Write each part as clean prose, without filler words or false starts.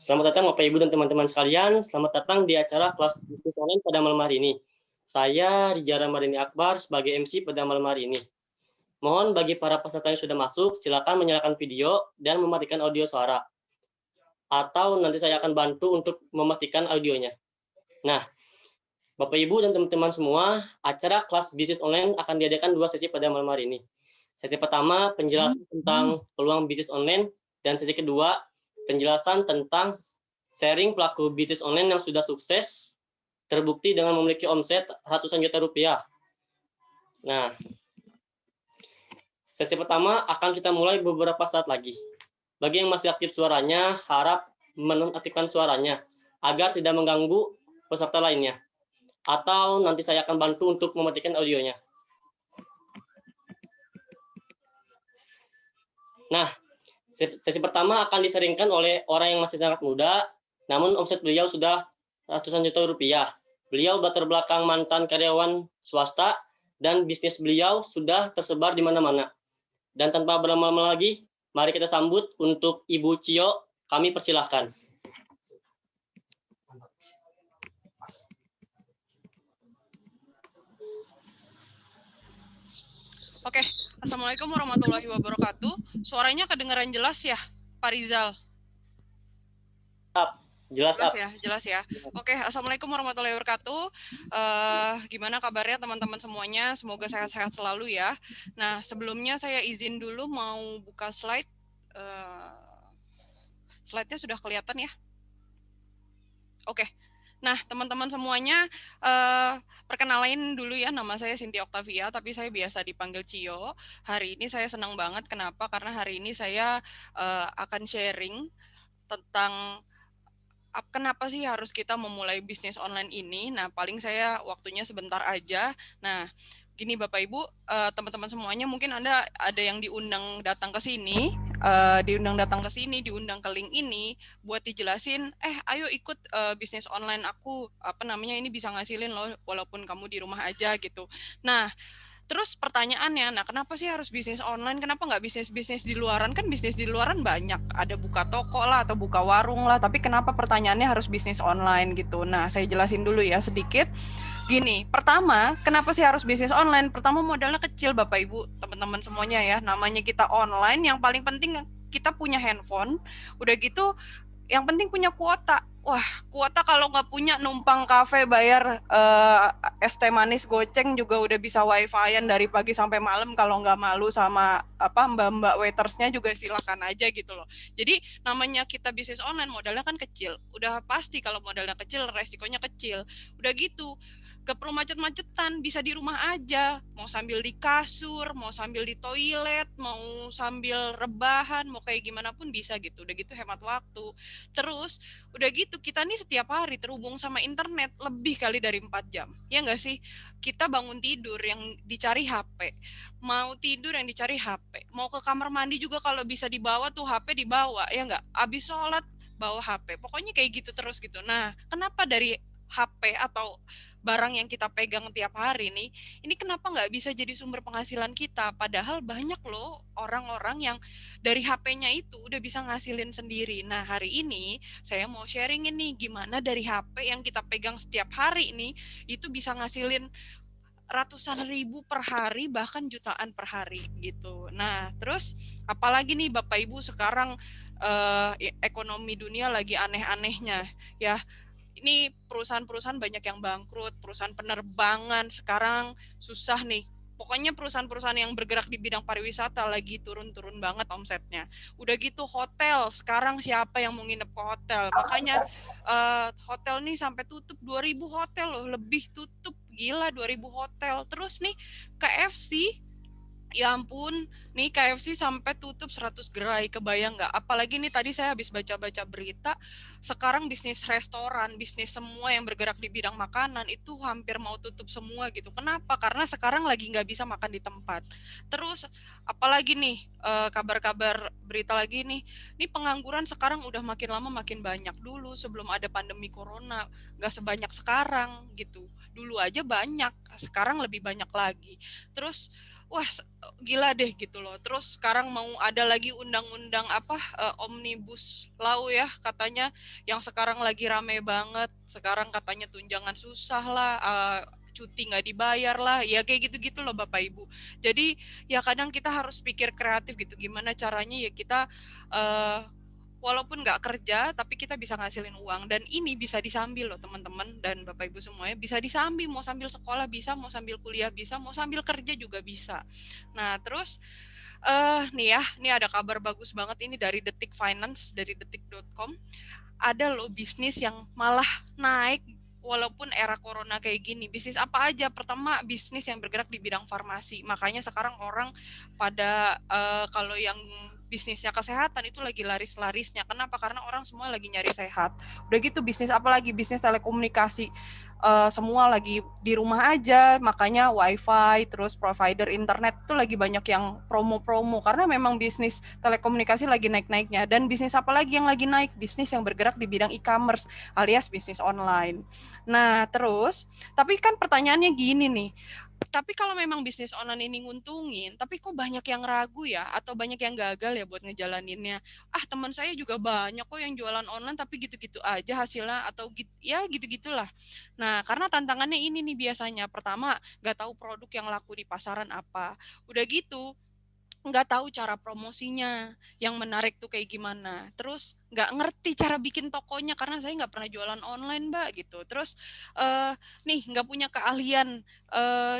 Selamat datang Bapak Ibu dan teman-teman sekalian. Selamat datang di acara kelas bisnis online pada malam hari ini. Saya Rija Ramadhani Akbar sebagai MC pada malam hari ini. Mohon bagi para peserta yang sudah masuk, silakan menyalakan video dan mematikan audio suara. Atau nanti saya akan bantu untuk mematikan audionya. Nah, Bapak Ibu dan teman-teman semua, acara kelas bisnis online akan diadakan 2 sesi pada malam hari ini. Sesi pertama, penjelasan tentang peluang bisnis online, dan sesi kedua, penjelasan tentang sharing pelaku bisnis online yang sudah sukses, terbukti dengan memiliki omset ratusan juta rupiah. Nah, sesi pertama akan kita mulai beberapa saat lagi. Bagi yang masih aktif suaranya, harap menonaktifkan suaranya agar tidak mengganggu peserta lainnya. Atau nanti saya akan bantu untuk mematikan audionya. Nah, sesi pertama akan diseringkan oleh orang yang masih sangat muda, namun omset beliau sudah ratusan juta rupiah. Beliau latar belakang mantan karyawan swasta dan bisnis beliau sudah tersebar di mana-mana. Dan tanpa berlama-lama lagi, mari kita sambut untuk Ibu Cio. Kami persilahkan. Oke, Assalamualaikum warahmatullahi wabarakatuh. Suaranya kedengaran jelas ya, Pak Rizal? Jelas ya. Oke, Assalamualaikum warahmatullahi wabarakatuh. Gimana kabarnya teman-teman semuanya? Semoga sehat-sehat selalu ya. Nah, sebelumnya saya izin dulu mau buka slide. Slide-nya sudah kelihatan ya? Oke. Nah, teman-teman semuanya, perkenalin dulu ya, nama saya Cynthia Octavia, tapi saya biasa dipanggil Cio. Hari ini saya senang banget, kenapa? Karena hari ini saya akan sharing tentang kenapa sih harus kita memulai bisnis online ini. Nah, paling saya waktunya sebentar aja. Nah, gini Bapak Ibu, teman-teman semuanya, mungkin Anda ada yang diundang datang ke sini, diundang ke link ini buat dijelasin, ayo ikut bisnis online aku, ini bisa ngasilin loh walaupun kamu di rumah aja gitu. Nah, terus pertanyaannya, kenapa sih harus bisnis online? Kenapa nggak bisnis-bisnis di luaran? Kan bisnis di luaran banyak, ada buka toko lah atau buka warung lah, tapi kenapa pertanyaannya harus bisnis online gitu? Nah, saya jelasin dulu ya sedikit. Gini, pertama, kenapa sih harus bisnis online? Pertama, modalnya kecil Bapak Ibu, teman-teman semuanya ya. Namanya kita online, yang paling penting kita punya handphone. Udah gitu, yang penting punya kuota. Wah, kuota kalau nggak punya, numpang kafe bayar es teh manis goceng juga udah bisa wifi-an dari pagi sampai malam. Kalau nggak malu sama mbak-mbak waitersnya juga silakan aja gitu loh. Jadi namanya kita bisnis online, modalnya kan kecil. Udah pasti kalau modalnya kecil, resikonya kecil. Udah gitu, gak perlu macet-macetan, bisa di rumah aja, mau sambil di kasur, mau sambil di toilet, mau sambil rebahan, mau kayak gimana pun bisa gitu. Udah gitu hemat waktu. Terus udah gitu kita nih setiap hari terhubung sama internet lebih kali dari 4 jam. Ya nggak sih? Kita bangun tidur yang dicari HP, mau tidur yang dicari HP, mau ke kamar mandi juga kalau bisa dibawa tuh HP dibawa, ya nggak? Abis sholat bawa HP, pokoknya kayak gitu terus gitu. Nah, kenapa dari HP atau barang yang kita pegang tiap hari nih, ini kenapa nggak bisa jadi sumber penghasilan kita? Padahal banyak loh orang-orang yang dari HP-nya itu udah bisa ngasilin sendiri. Nah, hari ini saya mau sharing ini gimana dari HP yang kita pegang setiap hari ini itu bisa ngasilin ratusan ribu per hari, bahkan jutaan per hari gitu. Nah, terus apalagi nih Bapak Ibu sekarang ekonomi dunia lagi aneh-anehnya ya. Ini perusahaan-perusahaan banyak yang bangkrut, perusahaan penerbangan sekarang susah nih. Pokoknya perusahaan-perusahaan yang bergerak di bidang pariwisata lagi turun-turun banget omsetnya. Udah gitu hotel, sekarang siapa yang mau nginep ke hotel? Makanya hotel nih sampai tutup, 2.000 hotel loh, lebih tutup, gila 2.000 hotel. Terus nih KFC, ya ampun, nih KFC sampai tutup 100 gerai, kebayang nggak? Apalagi nih tadi saya habis baca-baca berita, sekarang bisnis restoran, bisnis semua yang bergerak di bidang makanan itu hampir mau tutup semua gitu. Kenapa? Karena sekarang lagi nggak bisa makan di tempat. Terus apalagi nih kabar-kabar berita lagi nih pengangguran sekarang udah makin lama makin banyak. Dulu sebelum ada pandemi corona nggak sebanyak sekarang gitu. Dulu aja banyak, sekarang lebih banyak lagi. Terus wah gila deh gitu loh. Terus sekarang mau ada lagi undang-undang Omnibus Law ya katanya, yang sekarang lagi rame banget. Sekarang katanya tunjangan susah lah, cuti nggak dibayar lah, ya kayak gitu-gitu loh Bapak Ibu. Jadi ya kadang kita harus pikir kreatif gitu, gimana caranya ya kita walaupun nggak kerja tapi kita bisa ngasilin uang, dan ini bisa disambil loh teman-teman dan Bapak Ibu semuanya, bisa disambil, mau sambil sekolah bisa, mau sambil kuliah bisa, mau sambil kerja juga bisa. Nah terus nih ya, ini ada kabar bagus banget ini dari Detik Finance, dari detik.com. Ada loh bisnis yang malah naik walaupun era corona kayak gini. Bisnis apa aja? Pertama, bisnis yang bergerak di bidang farmasi. Makanya sekarang orang pada kalau yang bisnisnya kesehatan itu lagi laris-larisnya. Kenapa? Karena orang semua lagi nyari sehat. Udah gitu bisnis apa lagi? Bisnis telekomunikasi. Semua lagi di rumah aja, makanya wifi, terus provider internet itu lagi banyak yang promo-promo, karena memang bisnis telekomunikasi lagi naik-naiknya. Dan bisnis apa lagi yang lagi naik? Bisnis yang bergerak di bidang e-commerce alias bisnis online. Nah terus, tapi kan pertanyaannya gini nih, tapi kalau memang bisnis online ini nguntungin, tapi kok banyak yang ragu ya, atau banyak yang gagal ya buat ngejalaninnya. Teman saya juga banyak kok yang jualan online tapi gitu-gitu aja hasilnya, atau ya gitu-gitulah. Nah, karena tantangannya ini nih biasanya. Pertama, nggak tahu produk yang laku di pasaran apa. Udah gitu, nggak tahu cara promosinya yang menarik tuh kayak gimana, terus nggak ngerti cara bikin tokonya karena saya nggak pernah jualan online Mbak gitu. Terus nih nggak punya keahlian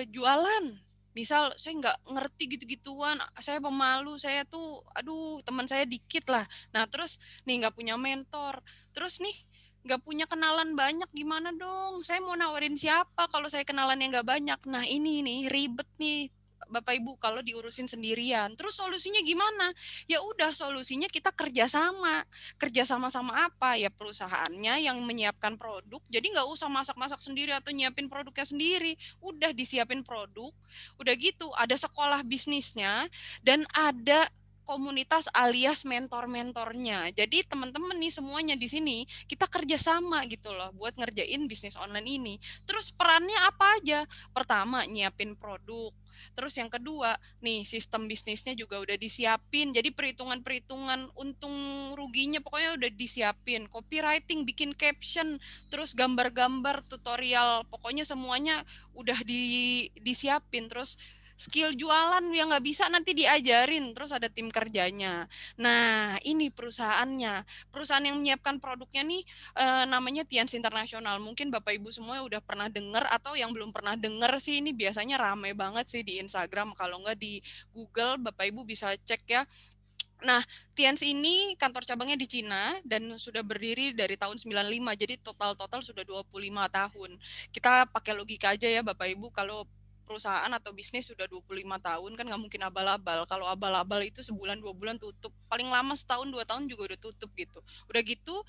jualan, misal saya nggak ngerti gitu-gituan, saya pemalu, saya tuh aduh teman saya dikit lah. Nah terus nih nggak punya mentor, terus nih nggak punya kenalan banyak, gimana dong saya mau nawarin siapa kalau saya kenalan yang nggak banyak. Nah ini nih ribet nih Bapak Ibu kalau diurusin sendirian. Terus solusinya gimana? Ya udah, solusinya kita kerjasama. Kerjasama sama apa? Ya perusahaannya yang menyiapkan produk. Jadi nggak usah masak-masak sendiri atau nyiapin produknya sendiri. Udah disiapin produk. Udah gitu ada sekolah bisnisnya dan ada komunitas alias mentor-mentornya. Jadi teman-teman nih semuanya di sini kita kerjasama gitu loh buat ngerjain bisnis online ini. Terus perannya apa aja? Pertama nyiapin produk. Terus yang kedua, nih sistem bisnisnya juga udah disiapin. Jadi perhitungan-perhitungan untung ruginya pokoknya udah disiapin. Copywriting, bikin caption, terus gambar-gambar, tutorial, pokoknya semuanya udah disiapin. Terus skill jualan yang nggak bisa nanti diajarin, terus ada tim kerjanya. Nah ini perusahaannya, perusahaan yang menyiapkan produknya nih namanya Tians Internasional. Mungkin Bapak Ibu semua udah pernah dengar, atau yang belum pernah dengar sih ini biasanya rame banget sih di Instagram, kalau nggak di Google Bapak Ibu bisa cek ya. Nah, Tians ini kantor cabangnya di Cina dan sudah berdiri dari tahun 95, jadi total sudah 25 tahun. Kita pakai logika aja ya Bapak Ibu, kalau perusahaan atau bisnis sudah 25 tahun kan nggak mungkin abal-abal. Kalau abal-abal itu sebulan 2 bulan tutup, paling lama setahun 2 tahun juga udah tutup gitu. Udah gitu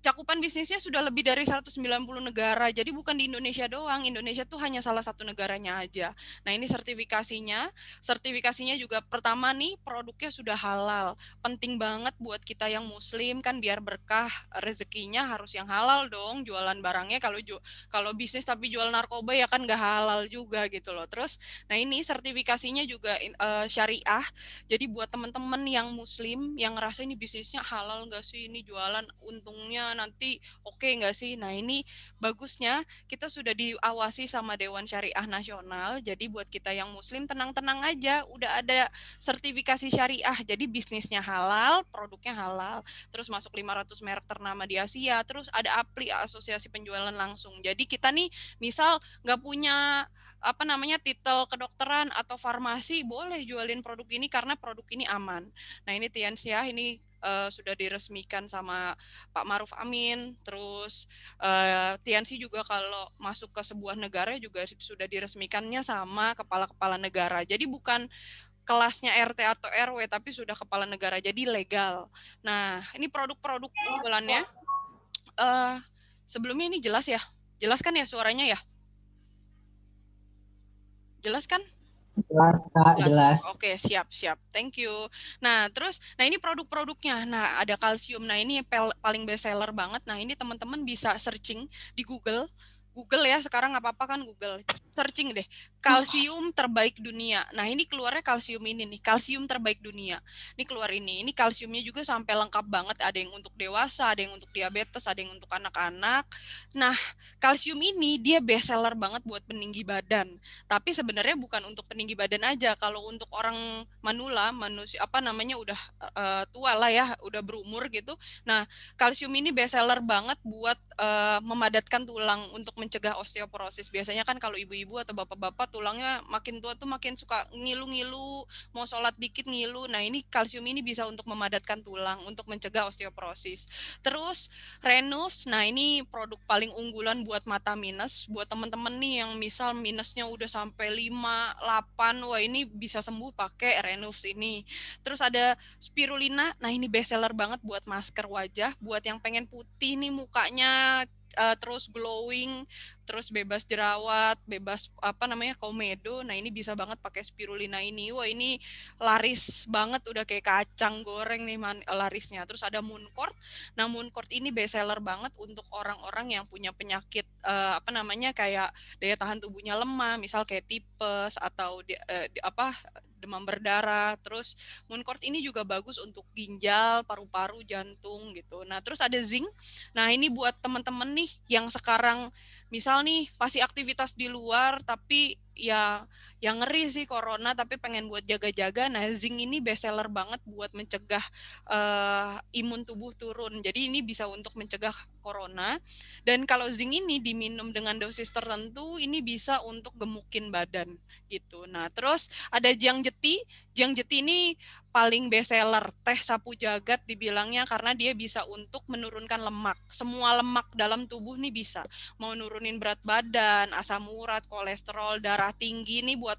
cakupan bisnisnya sudah lebih dari 190 negara. Jadi bukan di Indonesia doang. Indonesia tuh hanya salah satu negaranya aja. Nah, ini sertifikasinya. Sertifikasinya juga pertama nih produknya sudah halal. Penting banget buat kita yang muslim kan, biar berkah rezekinya harus yang halal dong jualan barangnya. Kalau bisnis tapi jual narkoba ya kan nggak halal juga gitu loh. Terus nah ini sertifikasinya juga syariah. Jadi buat teman-teman yang muslim yang ngerasa ini bisnisnya halal nggak sih, ini jualan untungnya nanti oke nggak sih. Nah ini bagusnya kita sudah diawasi sama Dewan Syariah Nasional. Jadi buat kita yang muslim tenang-tenang aja, udah ada sertifikasi syariah. Jadi bisnisnya halal, produknya halal. Terus masuk 500 merek ternama di Asia. Terus ada APLI, Asosiasi Penjualan Langsung. Jadi kita nih misal nggak punya titel kedokteran atau farmasi, boleh jualin produk ini karena produk ini aman. Nah ini Tiansyah ini sudah diresmikan sama Pak Maruf Amin. Terus Tiansi juga kalau masuk ke sebuah negara juga sudah diresmikannya sama kepala-kepala negara. Jadi bukan kelasnya RT atau RW tapi sudah kepala negara, jadi legal. Nah ini produk-produk jualannya. Sebelumnya ini jelas ya? Jelas kan ya suaranya ya? Jelas kan? Jelas, Kak, jelas. Oke, siap. Thank you. Nah, terus, nah ini produk-produknya. Nah, ada kalsium. Nah, ini paling best seller banget. Nah, ini teman-teman bisa searching di Google. Google ya, sekarang apa-apa kan Google. searching deh, kalsium terbaik dunia. Nah, ini keluarnya kalsium ini nih, kalsium terbaik dunia. Ini keluar ini. Ini kalsiumnya juga sampai lengkap banget. Ada yang untuk dewasa, ada yang untuk diabetes, ada yang untuk anak-anak. Nah, kalsium ini dia best seller banget buat peninggi badan. Tapi sebenarnya bukan untuk peninggi badan aja. Kalau untuk orang manula, manusia apa namanya udah tua lah ya, udah berumur gitu. Nah, kalsium ini best seller banget buat memadatkan tulang untuk mencegah osteoporosis. Biasanya kan kalau ibu-ibu atau bapak-bapak tulangnya makin tua tuh makin suka ngilu-ngilu, mau sholat dikit ngilu. Nah, ini kalsium ini bisa untuk memadatkan tulang, untuk mencegah osteoporosis. Terus Renus, nah ini produk paling unggulan buat mata minus. Buat teman-teman nih yang misal minusnya udah sampai 5, 8, wah ini bisa sembuh pakai Renus ini. Terus ada Spirulina, nah ini best seller banget buat masker wajah, buat yang pengen putih nih mukanya terus glowing, terus bebas jerawat, bebas apa namanya komedo. Nah ini bisa banget pakai spirulina ini. Wah ini laris banget, udah kayak kacang goreng nih larisnya. Terus ada Mooncourt. Nah Mooncourt ini best seller banget untuk orang-orang yang punya penyakit apa namanya kayak daya tahan tubuhnya lemah, misal kayak tipes atau apa demam berdarah. Terus Mooncourt ini juga bagus untuk ginjal, paru-paru, jantung gitu. Nah terus ada zinc. Nah ini buat teman-teman nih yang sekarang misal nih pasti aktivitas di luar tapi ya yang ngeri sih corona tapi pengen buat jaga-jaga. Nah zinc ini best seller banget buat mencegah imun tubuh turun. Jadi ini bisa untuk mencegah corona. Dan kalau zinc ini diminum dengan dosis tertentu ini bisa untuk gemukin badan gitu. Nah terus ada Jiang Jeti. Jiang Jeti ini paling best seller, teh sapu jagat dibilangnya karena dia bisa untuk menurunkan lemak. Semua lemak dalam tubuh nih bisa. Mau nurunin berat badan, asam urat, kolesterol, darah tinggi nih buat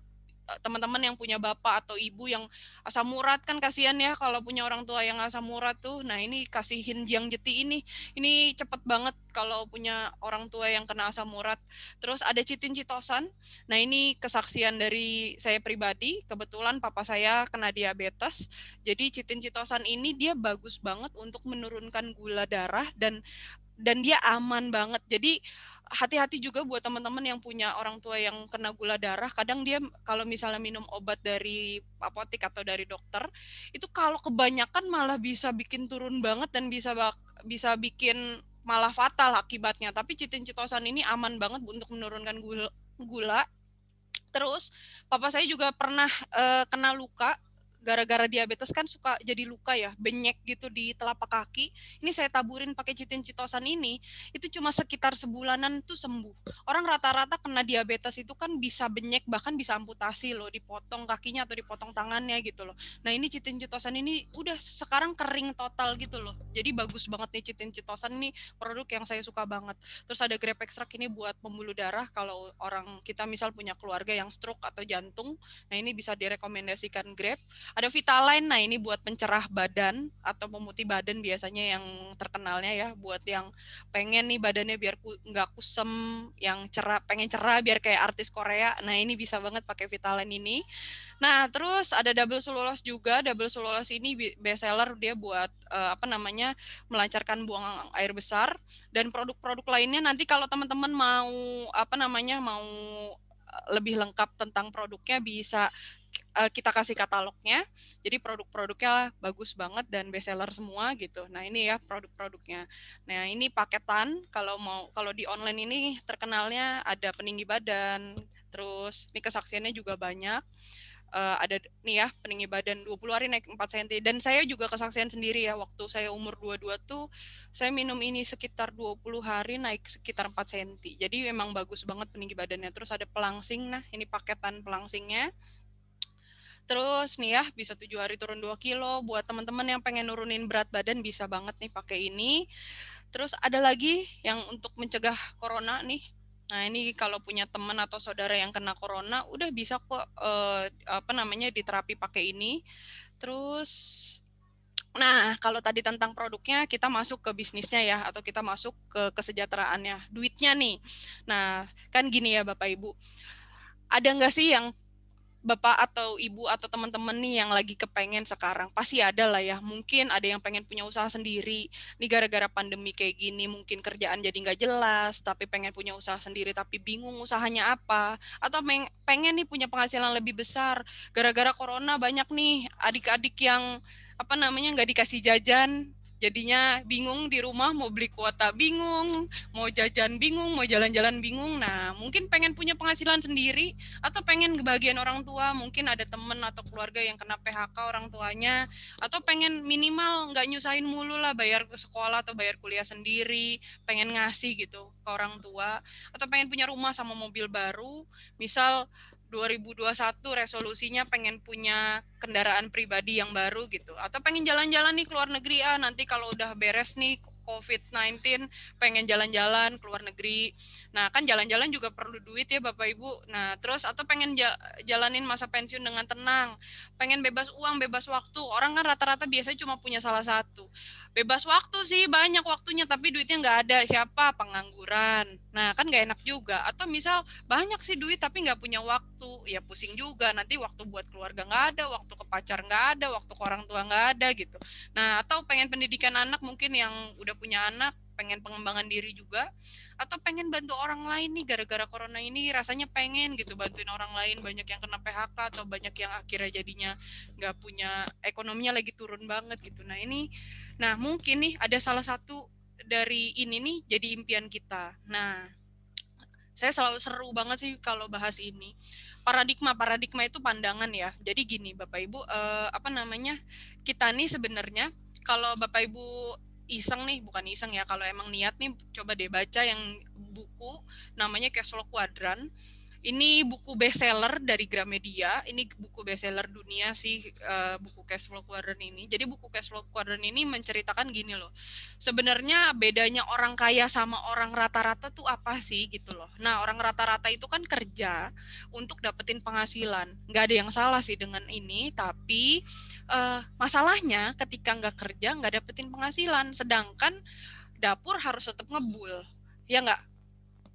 teman-teman yang punya bapak atau ibu yang asam urat kan kasihan ya kalau punya orang tua yang asam urat tuh. Nah ini kasihin Jiang Jeti ini cepet banget kalau punya orang tua yang kena asam urat. Terus ada chitin chitosan. Nah ini kesaksian dari saya pribadi, kebetulan papa saya kena diabetes. Jadi chitin chitosan ini dia bagus banget untuk menurunkan gula darah dan dia aman banget. Jadi hati-hati juga buat teman-teman yang punya orang tua yang kena gula darah. Kadang dia kalau misalnya minum obat dari apotek atau dari dokter, itu kalau kebanyakan malah bisa bikin turun banget dan bisa bikin malah fatal akibatnya. Tapi chitin chitosan ini aman banget untuk menurunkan gula. Terus papa saya juga pernah kena luka gara-gara diabetes kan suka jadi luka ya, benyek gitu di telapak kaki. Ini saya taburin pakai chitin chitosan ini, itu cuma sekitar sebulanan tuh sembuh. Orang rata-rata kena diabetes itu kan bisa benyek, bahkan bisa amputasi loh, dipotong kakinya atau dipotong tangannya gitu loh. Nah ini chitin chitosan ini udah sekarang kering total gitu loh. Jadi bagus banget nih chitin chitosan, ini produk yang saya suka banget. Terus ada grape extract ini buat pembuluh darah kalau orang kita misal punya keluarga yang stroke atau jantung. Nah ini bisa direkomendasikan grape. Ada Vitaline, nah ini buat pencerah badan atau pemutih badan biasanya yang terkenalnya ya, buat yang pengen nih badannya biar nggak kusem, yang pengen cerah biar kayak artis Korea. Nah ini bisa banget pakai Vitaline ini. Nah terus ada Double Cellulose juga. Double Cellulose ini best seller, dia buat apa namanya melancarkan buang air besar. Dan produk-produk lainnya nanti kalau teman-teman mau apa namanya mau lebih lengkap tentang produknya bisa kita kasih katalognya. Jadi produk-produknya bagus banget dan best seller semua gitu. Nah ini ya produk-produknya. Nah ini paketan, kalau di online ini terkenalnya ada peninggi badan, terus ini kesaksiannya juga banyak. Ada nih ya peninggi badan 20 hari naik 4 cm. Dan saya juga kesaksian sendiri ya, waktu saya umur 22 tuh saya minum ini sekitar 20 hari naik sekitar 4 cm. Jadi memang bagus banget peninggi badannya. Terus ada pelangsing, nah ini paketan pelangsingnya. Terus nih ya bisa 7 hari turun 2 kilo. Buat teman-teman yang pengen nurunin berat badan bisa banget nih pakai ini. Terus ada lagi yang untuk mencegah corona nih. Nah ini kalau punya teman atau saudara yang kena corona udah bisa kok apa namanya diterapi pakai ini. Terus nah kalau tadi tentang produknya kita masuk ke bisnisnya ya, atau kita masuk ke kesejahteraannya, duitnya nih. Nah kan gini ya Bapak Ibu, ada nggak sih yang Bapak atau Ibu atau teman-teman nih yang lagi kepengen sekarang, pasti ada lah ya. Mungkin ada yang pengen punya usaha sendiri. Nih gara-gara pandemi kayak gini, mungkin kerjaan jadi nggak jelas, tapi pengen punya usaha sendiri, tapi bingung usahanya apa. Atau pengen nih punya penghasilan lebih besar. Gara-gara corona banyak nih adik-adik yang nggak dikasih jajan. Jadinya bingung di rumah mau beli kuota bingung, mau jajan bingung, mau jalan-jalan bingung. Nah, mungkin pengen punya penghasilan sendiri atau pengen kebahagiaan orang tua, mungkin ada temen atau keluarga yang kena PHK orang tuanya, atau pengen minimal nggak nyusahin mulu lah bayar ke sekolah atau bayar kuliah sendiri, pengen ngasih gitu ke orang tua, atau pengen punya rumah sama mobil baru, misal 2021 resolusinya pengen punya kendaraan pribadi yang baru gitu, atau pengen jalan-jalan nih ke luar negeri, nanti kalau udah beres nih COVID-19 pengen jalan-jalan ke luar negeri. Nah, kan jalan-jalan juga perlu duit ya Bapak Ibu. Nah, terus atau pengen jalanin masa pensiun dengan tenang. Pengen bebas uang, bebas waktu. Orang kan rata-rata biasanya cuma punya salah satu. Bebas waktu sih, banyak waktunya, tapi duitnya nggak ada. Siapa? Pengangguran. Nah, kan nggak enak juga. Atau misal banyak sih duit tapi nggak punya waktu. Ya pusing juga. Nanti waktu buat keluarga nggak ada, waktu ke pacar nggak ada, waktu ke orang tua nggak ada gitu. Nah, atau pengen pendidikan anak mungkin yang udah punya anak, pengen pengembangan diri juga, atau pengen bantu orang lain nih gara-gara corona ini rasanya pengen gitu bantuin orang lain, banyak yang kena PHK atau banyak yang akhirnya jadinya nggak punya, ekonominya lagi turun banget gitu. Nah mungkin nih ada salah satu dari ini nih jadi impian kita. Nah, saya selalu seru banget sih kalau bahas ini. Paradigma itu pandangan ya. Jadi gini Bapak Ibu, kita nih sebenarnya kalau Bapak Ibu iseng nih, bukan iseng ya, kalau emang niat nih coba deh baca yang buku namanya Cash Flow Quadrant. Ini buku bestseller dari Gramedia. Ini buku bestseller dunia sih, buku Cash Flow Quadrant ini. Jadi buku Cash Flow Quadrant ini menceritakan gini loh. Sebenarnya bedanya orang kaya sama orang rata-rata tuh apa sih gitu loh. Nah, orang rata-rata itu kan kerja untuk dapetin penghasilan. Nggak ada yang salah sih dengan ini, tapi masalahnya ketika nggak kerja nggak dapetin penghasilan. Sedangkan dapur harus tetap ngebul. Ya nggak?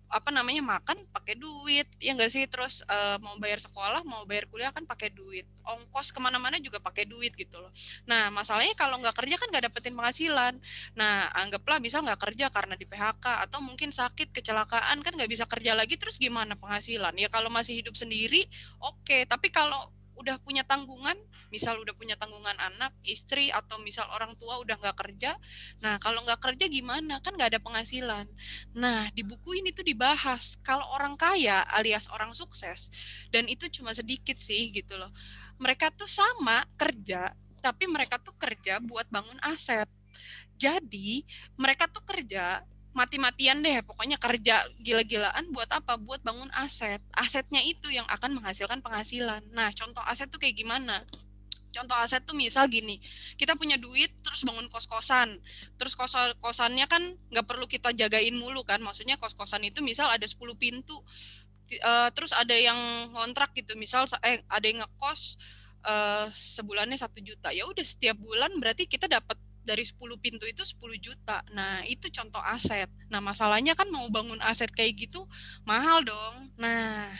Makan pakai duit ya nggak sih, terus mau bayar sekolah mau bayar kuliah kan pakai duit, ongkos kemana-mana juga pakai duit gitu loh. Nah masalahnya kalau nggak kerja kan nggak dapetin penghasilan. Nah anggaplah misal nggak kerja karena di PHK atau mungkin sakit kecelakaan, kan nggak bisa kerja lagi, terus gimana penghasilan ya? Kalau masih hidup sendiri oke, tapi kalau udah punya tanggungan, misal udah punya tanggungan anak, istri, atau misal orang tua udah nggak kerja, nah kalau nggak kerja gimana? Kan nggak ada penghasilan. Nah, di buku ini tuh dibahas kalau orang kaya alias orang sukses, dan itu cuma sedikit sih gitu loh. Mereka tuh sama kerja, tapi mereka tuh kerja buat bangun aset. Jadi, mereka tuh kerja mati-matian deh, pokoknya kerja gila-gilaan buat apa? Buat bangun aset. Asetnya itu yang akan menghasilkan penghasilan. Nah, contoh aset tuh kayak gimana? Contoh aset tuh misal gini, kita punya duit terus bangun kos-kosan, terus kos-kosannya kan nggak perlu kita jagain mulu kan, maksudnya kos-kosan itu misal ada 10 pintu, terus ada yang ngontrak gitu, misal ada yang ngekos sebulannya 1 juta, ya udah setiap bulan berarti kita dapat dari 10 pintu itu 10 juta. Nah, itu contoh aset. Nah, masalahnya kan mau bangun aset kayak gitu mahal dong. Nah,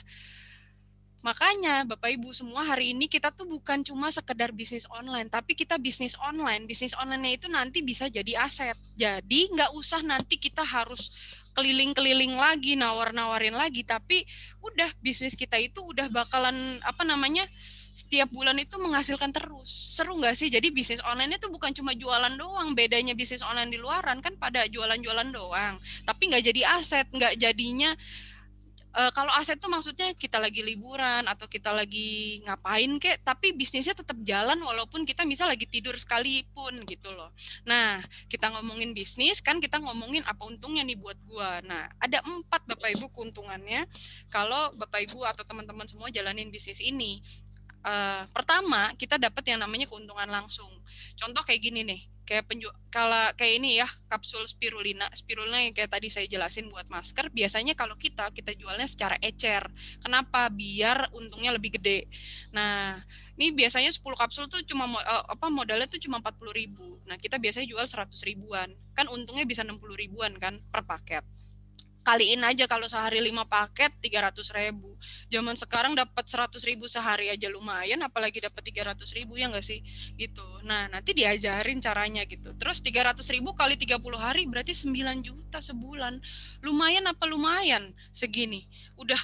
makanya Bapak Ibu semua, hari ini kita tuh bukan cuma sekedar bisnis online, tapi kita bisnis online. Bisnis online-nya itu nanti bisa jadi aset. Jadi nggak usah nanti kita harus keliling-keliling lagi, nawar-nawarin lagi, tapi udah bisnis kita itu udah bakalan setiap bulan itu menghasilkan terus. Seru nggak sih? Jadi bisnis online itu bukan cuma jualan doang. Bedanya bisnis online di luaran kan pada jualan-jualan doang, tapi nggak jadi aset, nggak jadinya. Kalau aset tuh maksudnya kita lagi liburan atau kita lagi ngapain kek, tapi bisnisnya tetap jalan walaupun kita misal lagi tidur sekalipun gitu loh. Nah, kita ngomongin bisnis kan kita ngomongin apa untungnya nih buat gua. Nah, ada 4 Bapak Ibu keuntungannya kalau Bapak Ibu atau teman-teman semua jalanin bisnis ini. Pertama, kita dapat yang namanya keuntungan langsung. Contoh kayak gini nih, kalau kayak ini ya, kapsul spirulina yang kayak tadi saya jelasin buat masker, biasanya kalau kita jualnya secara ecer. Kenapa? Biar untungnya lebih gede. Nah, ini biasanya 10 kapsul tuh cuma modalnya tuh cuma 40.000. Nah, kita biasanya jual 100 ribuan. Kan untungnya bisa 60 ribuan kan per paket. kaliin aja kalau sehari 5 paket 300.000. Zaman sekarang dapat 100.000 sehari aja lumayan, apalagi dapat 300.000 ya nggak sih gitu. Nah nanti diajarin caranya gitu. Terus 300.000 kali 30 hari berarti 9 juta sebulan. Lumayan apa lumayan segini? Udah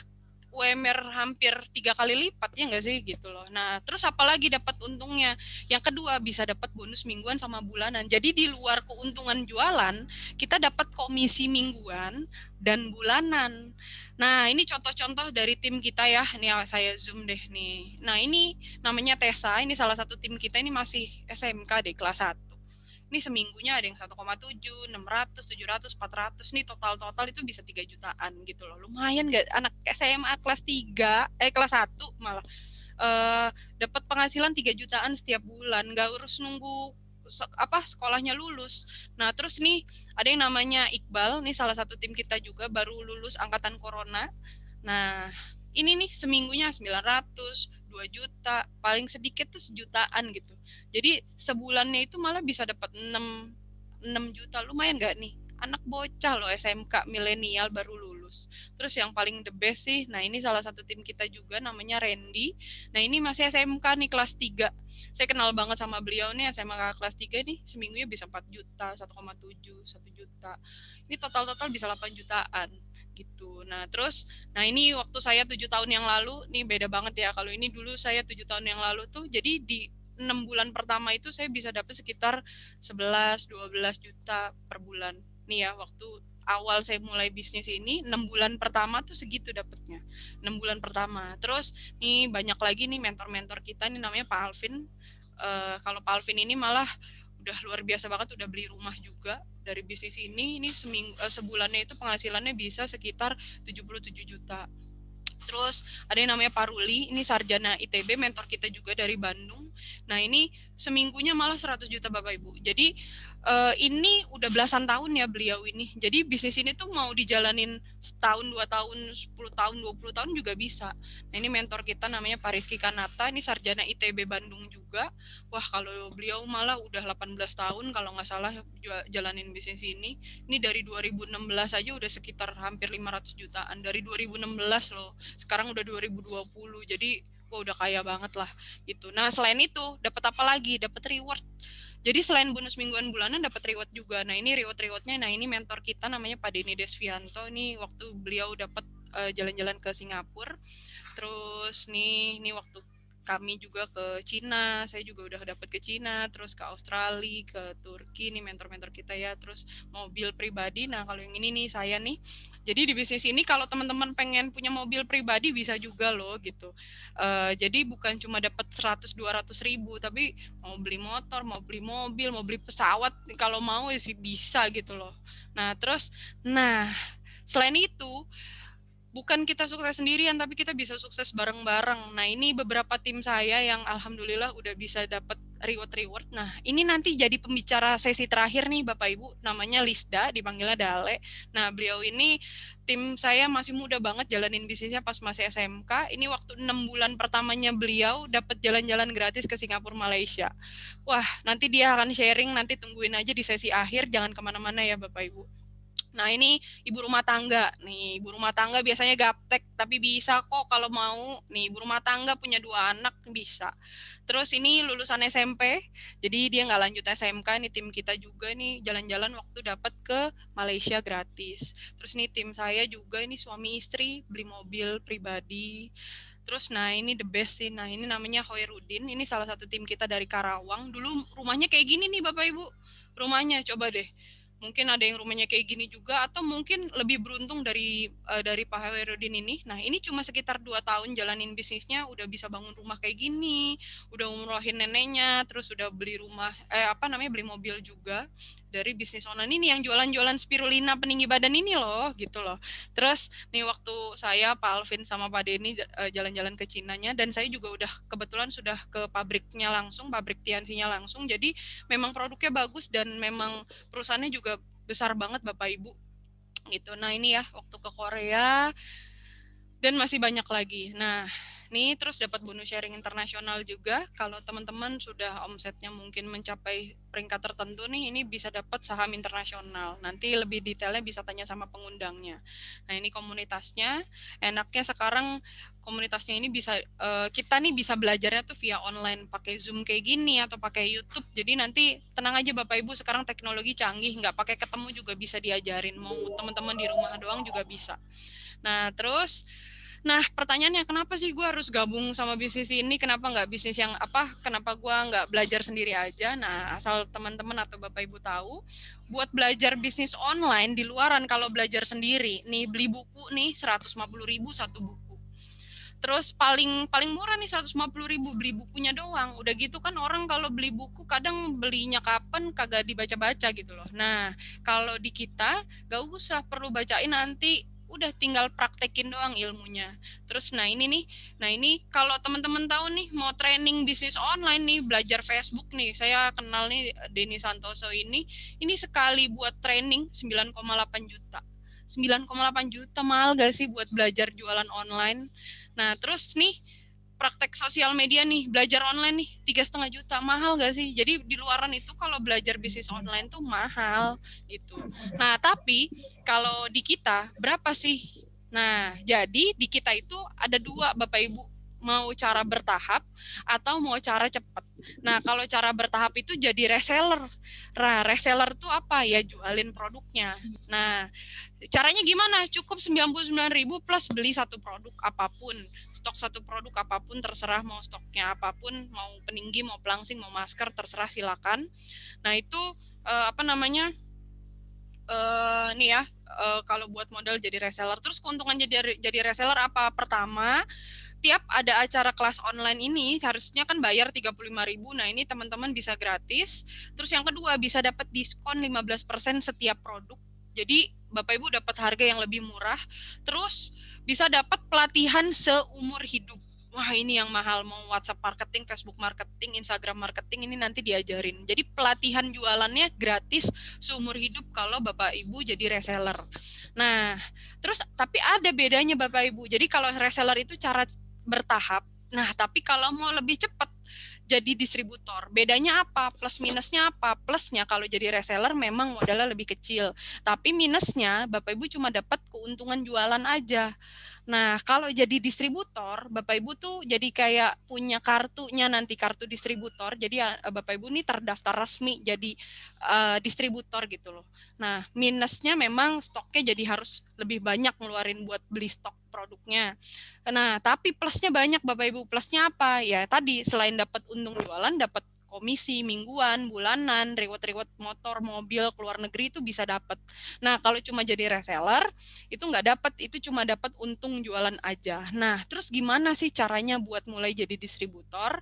UMR hampir 3 kali lipat ya nggak sih gitu loh. Nah terus apalagi dapat untungnya? Yang kedua bisa dapat bonus mingguan sama bulanan. Jadi di luar keuntungan jualan kita dapat komisi mingguan dan bulanan. Nah ini contoh-contoh dari tim kita ya. Nih saya zoom deh nih. Nah ini namanya Tessa. Ini salah satu tim kita, ini masih SMK deh kelas 1. Ini seminggunya ada yang 1,7, 600, 700, 400. Nih total-total itu bisa 3 jutaan gitu loh. Lumayan gak anak SMA kelas 3, kelas 1 malah dapat penghasilan 3 jutaan setiap bulan, gak harus nunggu sekolahnya lulus. Nah, terus nih ada yang namanya Iqbal, nih salah satu tim kita juga baru lulus angkatan corona. Nah, ini nih seminggunya 900, 2 juta, paling sedikit tuh sejutaan gitu. Jadi sebulannya itu malah bisa dapat 6 juta, lumayan gak nih? Anak bocah loh SMK milenial baru lulus. Terus yang paling the best sih, nah ini salah satu tim kita juga namanya Randy. Nah ini masih SMK nih kelas 3. Saya kenal banget sama beliau nih, SMK kelas 3 nih seminggunya bisa 4 juta, 1,7, 1 juta. Ini total-total bisa 8 jutaan gitu. Nah terus, nah ini waktu saya 7 tahun yang lalu, nih beda banget ya. Kalau ini dulu saya 7 tahun yang lalu tuh, jadi di 6 bulan pertama itu saya bisa dapat sekitar 11-12 juta per bulan. Nih ya, waktu awal saya mulai bisnis ini 6 bulan pertama tuh segitu dapatnya. 6 bulan pertama. Terus nih banyak lagi nih mentor-mentor kita, nih namanya Pak Alvin. Kalau Pak Alvin ini malah udah luar biasa banget, udah beli rumah juga dari bisnis ini sebulannya itu penghasilannya bisa sekitar 77 juta. Terus ada yang namanya Pak Ruli, ini sarjana ITB, mentor kita juga dari Bandung. Nah ini seminggunya malah 100 juta Bapak Ibu. Jadi ini udah belasan tahun ya beliau ini. Jadi bisnis ini tuh mau dijalanin setahun, 2 tahun, 10 tahun, 20 tahun juga bisa. Nah ini mentor kita namanya Pak Rizky Kanata, ini sarjana ITB Bandung juga. Wah kalau beliau malah udah 18 tahun kalau nggak salah jalanin bisnis ini. Ini dari 2016 aja udah sekitar hampir 500 jutaan. Dari 2016 loh. Sekarang udah 2020. Jadi wah udah kaya banget lah gitu. Nah selain itu dapat apa lagi? Dapat reward. Jadi selain bonus mingguan bulanan dapat reward juga. Nah ini rewardnya, nah ini mentor kita namanya Pak Denny Desvianto. Ini waktu beliau dapat jalan-jalan ke Singapura. Terus nih waktu kami juga ke Cina, saya juga udah dapat ke Cina, terus ke Australia, ke Turki, nih mentor-mentor kita ya, terus mobil pribadi. Nah kalau yang ini nih saya nih, jadi di bisnis ini kalau teman-teman pengen punya mobil pribadi bisa juga loh gitu. Jadi bukan cuma dapat 100-200 ribu, tapi mau beli motor, mau beli mobil, mau beli pesawat, kalau mau sih bisa gitu loh. Nah terus, selain itu bukan kita sukses sendirian, tapi kita bisa sukses bareng-bareng. Nah, ini beberapa tim saya yang alhamdulillah udah bisa dapat reward. Nah, ini nanti jadi pembicara sesi terakhir nih Bapak Ibu, namanya Lisda, dipanggilnya Dale. Nah, beliau ini tim saya masih muda banget jalanin bisnisnya pas masih SMK. Ini waktu 6 bulan pertamanya beliau dapat jalan-jalan gratis ke Singapura, Malaysia. Wah, nanti dia akan sharing, nanti tungguin aja di sesi akhir, jangan kemana-mana ya Bapak Ibu. Nah ini ibu rumah tangga nih, ibu rumah tangga biasanya gaptek tapi bisa kok kalau mau. Nih ibu rumah tangga punya 2 anak bisa. Terus ini lulusan SMP, jadi dia nggak lanjut SMK. Nih tim kita juga nih jalan-jalan waktu dapat ke Malaysia gratis. Terus nih tim saya juga ini suami istri beli mobil pribadi. Terus nah ini the best sih, nah ini namanya Hoirudin, ini salah satu tim kita dari Karawang. Dulu rumahnya kayak gini nih Bapak Ibu, rumahnya coba deh. Mungkin ada yang rumahnya kayak gini juga, atau mungkin lebih beruntung dari Pak Hairudin ini. Nah ini cuma sekitar 2 tahun jalanin bisnisnya udah bisa bangun rumah kayak gini, udah umrohin neneknya, terus udah beli rumah beli mobil juga dari bisnis online ini yang jualan-jualan spirulina peninggi badan ini loh gitu loh. Terus nih waktu saya Pak Alvin sama Pak Denny jalan-jalan ke Cinanya, dan saya juga udah kebetulan sudah ke pabriknya langsung, pabrik Tianxinya langsung, jadi memang produknya bagus dan memang perusahaannya juga besar banget Bapak Ibu gitu. Nah ini ya waktu ke Korea dan masih banyak lagi. Nah Nih terus dapat bonus sharing internasional juga. Kalau teman-teman sudah omsetnya mungkin mencapai peringkat tertentu nih, ini bisa dapat saham internasional. Nanti lebih detailnya bisa tanya sama pengundangnya. Nah ini komunitasnya. Enaknya sekarang komunitasnya ini bisa kita nih bisa belajarnya tuh via online, pakai Zoom kayak gini atau pakai YouTube. Jadi nanti tenang aja Bapak Ibu, sekarang teknologi canggih, nggak pakai ketemu juga bisa diajarin. Mau teman-teman di rumah doang juga bisa. Nah terus, pertanyaannya kenapa sih gue harus gabung sama bisnis ini? Kenapa nggak bisnis yang apa? Kenapa gue nggak belajar sendiri aja? Nah, asal teman-teman atau Bapak Ibu tahu, buat belajar bisnis online di luaran kalau belajar sendiri, nih beli buku nih 150.000 satu buku. Terus paling murah nih 150.000 beli bukunya doang. Udah gitu kan orang kalau beli buku kadang belinya kapan kagak dibaca-baca gitu loh. Nah, kalau di kita gak usah perlu bacain, nanti udah tinggal praktekin doang ilmunya. Terus nah ini kalau teman-teman tahu nih mau training bisnis online nih, belajar Facebook nih. Saya kenal nih Denny Santoso ini sekali buat training 9,8 juta. 9,8 juta mahal gak sih buat belajar jualan online? Nah, terus nih praktek sosial media nih, belajar online nih 3,5 juta, mahal gak sih? Jadi di luaran itu kalau belajar bisnis online tuh mahal gitu. Nah, tapi kalau di kita berapa sih? Nah, jadi di kita itu ada dua Bapak Ibu, mau cara bertahap atau mau cara cepat. Nah, kalau cara bertahap itu jadi reseller. Nah, reseller tuh apa? Ya jualin produknya. Nah, caranya gimana? Cukup 99.000 plus beli satu produk apapun. Stok satu produk apapun terserah, mau stoknya apapun, mau peninggi, mau pelangsing, mau masker, terserah silakan. Nah, itu nih ya, kalau buat modal jadi reseller. Terus keuntungan jadi reseller apa? Pertama, tiap ada acara kelas online ini harusnya kan bayar 35.000. Nah, ini teman-teman bisa gratis. Terus yang kedua bisa dapat diskon 15% setiap produk. Jadi Bapak Ibu dapat harga yang lebih murah. Terus bisa dapat pelatihan seumur hidup. Wah, ini yang mahal, mau WhatsApp marketing, Facebook marketing, Instagram marketing, ini nanti diajarin. Jadi pelatihan jualannya gratis seumur hidup kalau Bapak Ibu jadi reseller. Nah, terus tapi ada bedanya Bapak Ibu. Jadi kalau reseller itu cara bertahap. Nah, tapi kalau mau lebih cepat jadi distributor. Bedanya apa? Plus minusnya apa? Plusnya kalau jadi reseller memang modalnya lebih kecil. Tapi minusnya Bapak Ibu cuma dapat keuntungan jualan aja. Nah, kalau jadi distributor, Bapak Ibu tuh jadi kayak punya kartunya nanti, kartu distributor. Jadi Bapak Ibu nih terdaftar resmi jadi distributor gitu loh. Nah, minusnya memang stoknya jadi harus lebih banyak ngeluarin buat beli stok produknya. Nah, tapi plusnya banyak Bapak Ibu. Plusnya apa? Ya tadi selain dapat untung jualan, dapat komisi mingguan, bulanan, reward-reward motor, mobil, keluar negeri itu bisa dapat. Nah, kalau cuma jadi reseller, itu nggak dapat, itu cuma dapat untung jualan aja. Nah, terus gimana sih caranya buat mulai jadi distributor?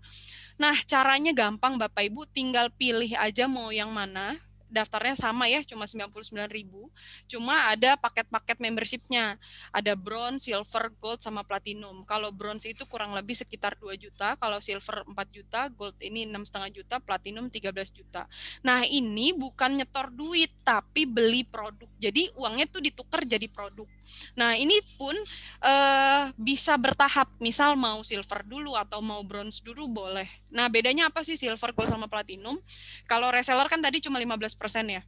Nah, caranya gampang Bapak Ibu, tinggal pilih aja mau yang mana. Daftarnya sama ya, cuma 99.000. Cuma ada paket-paket membershipnya. Ada bronze, silver, gold, sama platinum. Kalau bronze itu kurang lebih sekitar 2 juta, kalau silver 4 juta, gold ini 6,5 juta, platinum 13 juta. Nah, ini bukan nyetor duit, tapi beli produk. Jadi uangnya tuh ditukar jadi produk. Nah, ini pun bisa bertahap. Misal mau silver dulu atau mau bronze dulu boleh. Nah, bedanya apa sih silver, gold, sama platinum? Kalau reseller kan tadi cuma 15% ya.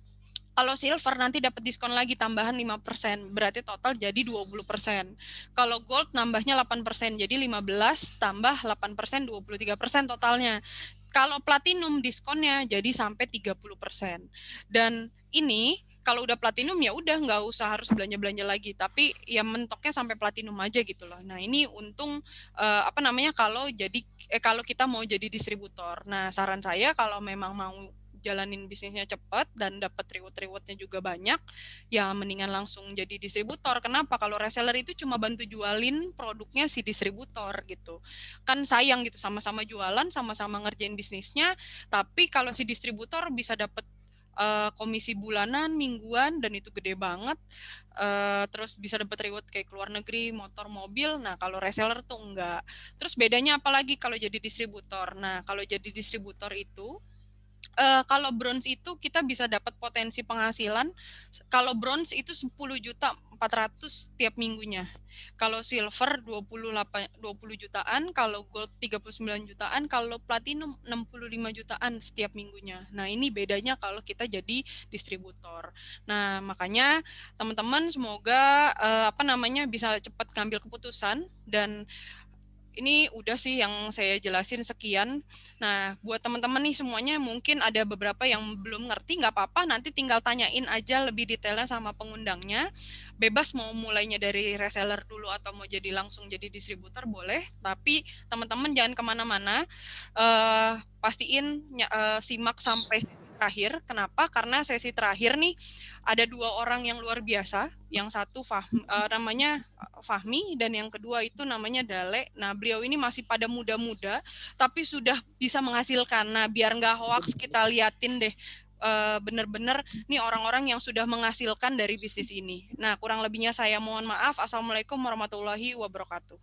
Kalau silver nanti dapat diskon lagi tambahan 5%, berarti total jadi 20%. Kalau gold nambahnya 8%, jadi 15 tambah 8%, 23% totalnya. Kalau platinum diskonnya jadi sampai 30%. Dan ini kalau udah platinum ya udah nggak usah harus belanja-belanja lagi, tapi ya mentoknya sampai platinum aja gitu loh. Nah, ini untung kalau kita mau jadi distributor. Nah, saran saya kalau memang mau jalanin bisnisnya cepat dan dapat reward-rewardnya juga banyak, ya mendingan langsung jadi distributor. Kenapa? Kalau reseller itu cuma bantu jualin produknya si distributor gitu. Kan sayang gitu, sama-sama jualan, sama-sama ngerjain bisnisnya, tapi kalau si distributor bisa dapat komisi bulanan, mingguan, dan itu gede banget. Terus bisa dapat reward kayak keluar negeri, motor, mobil. Nah, kalau reseller tuh enggak. Terus bedanya apa lagi kalau jadi distributor? Nah, kalau jadi distributor itu Kalau bronze itu kita bisa dapat potensi penghasilan. Kalau bronze itu 10.400.000 tiap minggunya. Kalau silver 20 jutaan, kalau gold 39 jutaan, kalau platinum 65 jutaan setiap minggunya. Nah, ini bedanya kalau kita jadi distributor. Nah, makanya teman-teman semoga bisa cepat ngambil keputusan. Dan ini udah sih yang saya jelasin sekian. Nah, buat teman-teman nih semuanya mungkin ada beberapa yang belum ngerti, nggak apa-apa, nanti tinggal tanyain aja lebih detailnya sama pengundangnya. Bebas mau mulainya dari reseller dulu atau mau jadi langsung jadi distributor boleh, tapi teman-teman jangan kemana-mana. Pastiin simak sampai terakhir. Kenapa? Karena sesi terakhir nih ada 2 orang yang luar biasa. Yang satu namanya Fahmi dan yang kedua itu namanya Dale. Nah, beliau ini masih pada muda-muda tapi sudah bisa menghasilkan. Nah, biar nggak hoax, kita liatin deh bener-bener nih orang-orang yang sudah menghasilkan dari bisnis ini. Nah, kurang lebihnya saya mohon maaf. Assalamualaikum warahmatullahi wabarakatuh.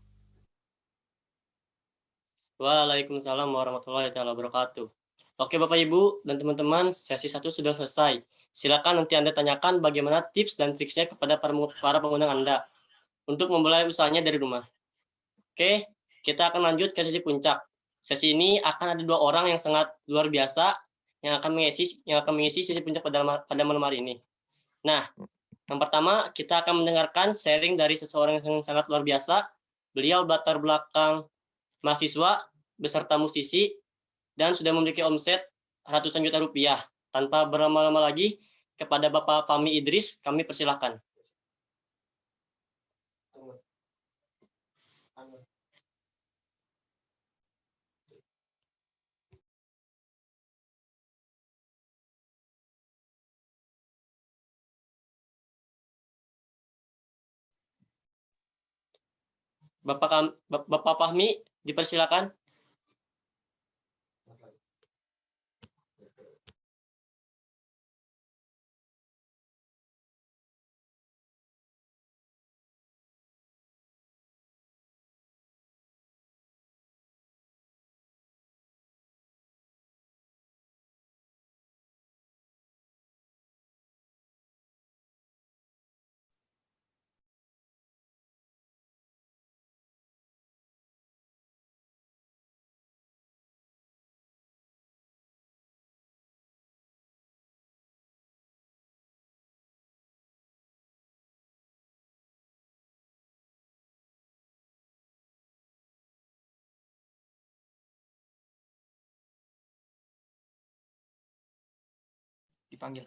Waalaikumsalam warahmatullahi wabarakatuh. Oke Bapak Ibu dan teman-teman, sesi 1 sudah selesai. Silakan nanti Anda tanyakan bagaimana tips dan triksnya kepada para pengundang Anda untuk memulai usahanya dari rumah. Oke, kita akan lanjut ke sesi puncak. Sesi ini akan ada 2 orang yang sangat luar biasa yang akan mengisi sesi puncak pada malam hari ini. Nah, yang pertama kita akan mendengarkan sharing dari seseorang yang sangat luar biasa. Beliau latar belakang mahasiswa beserta musisi dan sudah memiliki omset ratusan juta rupiah. Tanpa berlama-lama lagi, kepada Bapak Fahmi Idris, kami persilahkan. Bapak Fahmi, dipersilakan. Dipanggil.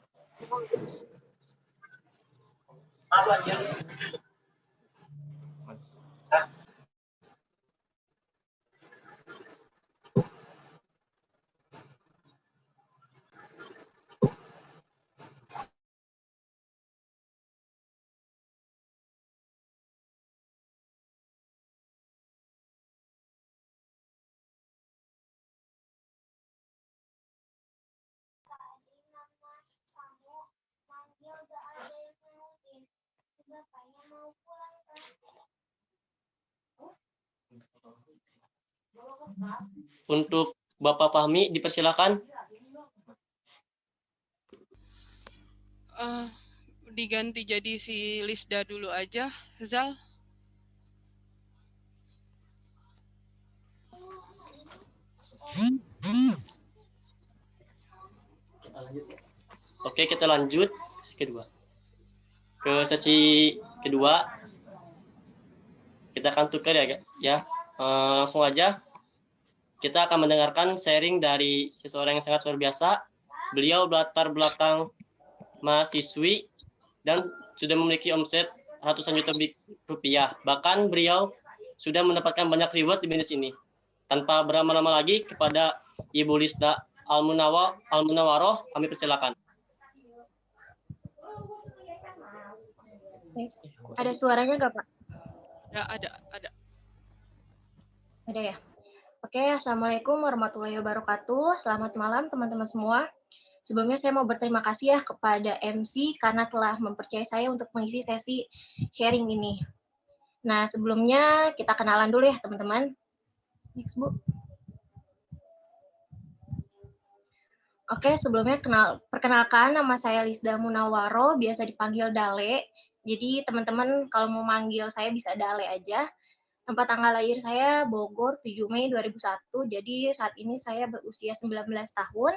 Untuk Bapak Fahmi, dipersilakan. Diganti jadi si Lisda dulu aja, Zal. Oke, kita lanjut ke sesi kedua. Kita akan tukar ya. Langsung aja. Kita akan mendengarkan sharing dari seseorang yang sangat luar biasa. Beliau latar belakang mahasiswi dan sudah memiliki omset ratusan juta rupiah. Bahkan beliau sudah mendapatkan banyak reward di bisnis ini. Tanpa berlama-lama lagi, kepada Ibu Lisda Almunawaroh, kami persilakan. Ada suaranya nggak, Pak? Ya, ada. Ada ya? Oke, Assalamualaikum warahmatullahi wabarakatuh. Selamat malam teman-teman semua. Sebelumnya saya mau berterima kasih ya kepada MC karena telah mempercayai saya untuk mengisi sesi sharing ini. Nah, sebelumnya kita kenalan dulu ya teman-teman. Next, Bu. Oke, sebelumnya perkenalkan nama saya Lisda Munawaro, biasa dipanggil Dale. Jadi teman-teman kalau mau manggil saya bisa Dale aja. Tempat tanggal lahir saya Bogor 7 Mei 2001. Jadi saat ini saya berusia 19 tahun.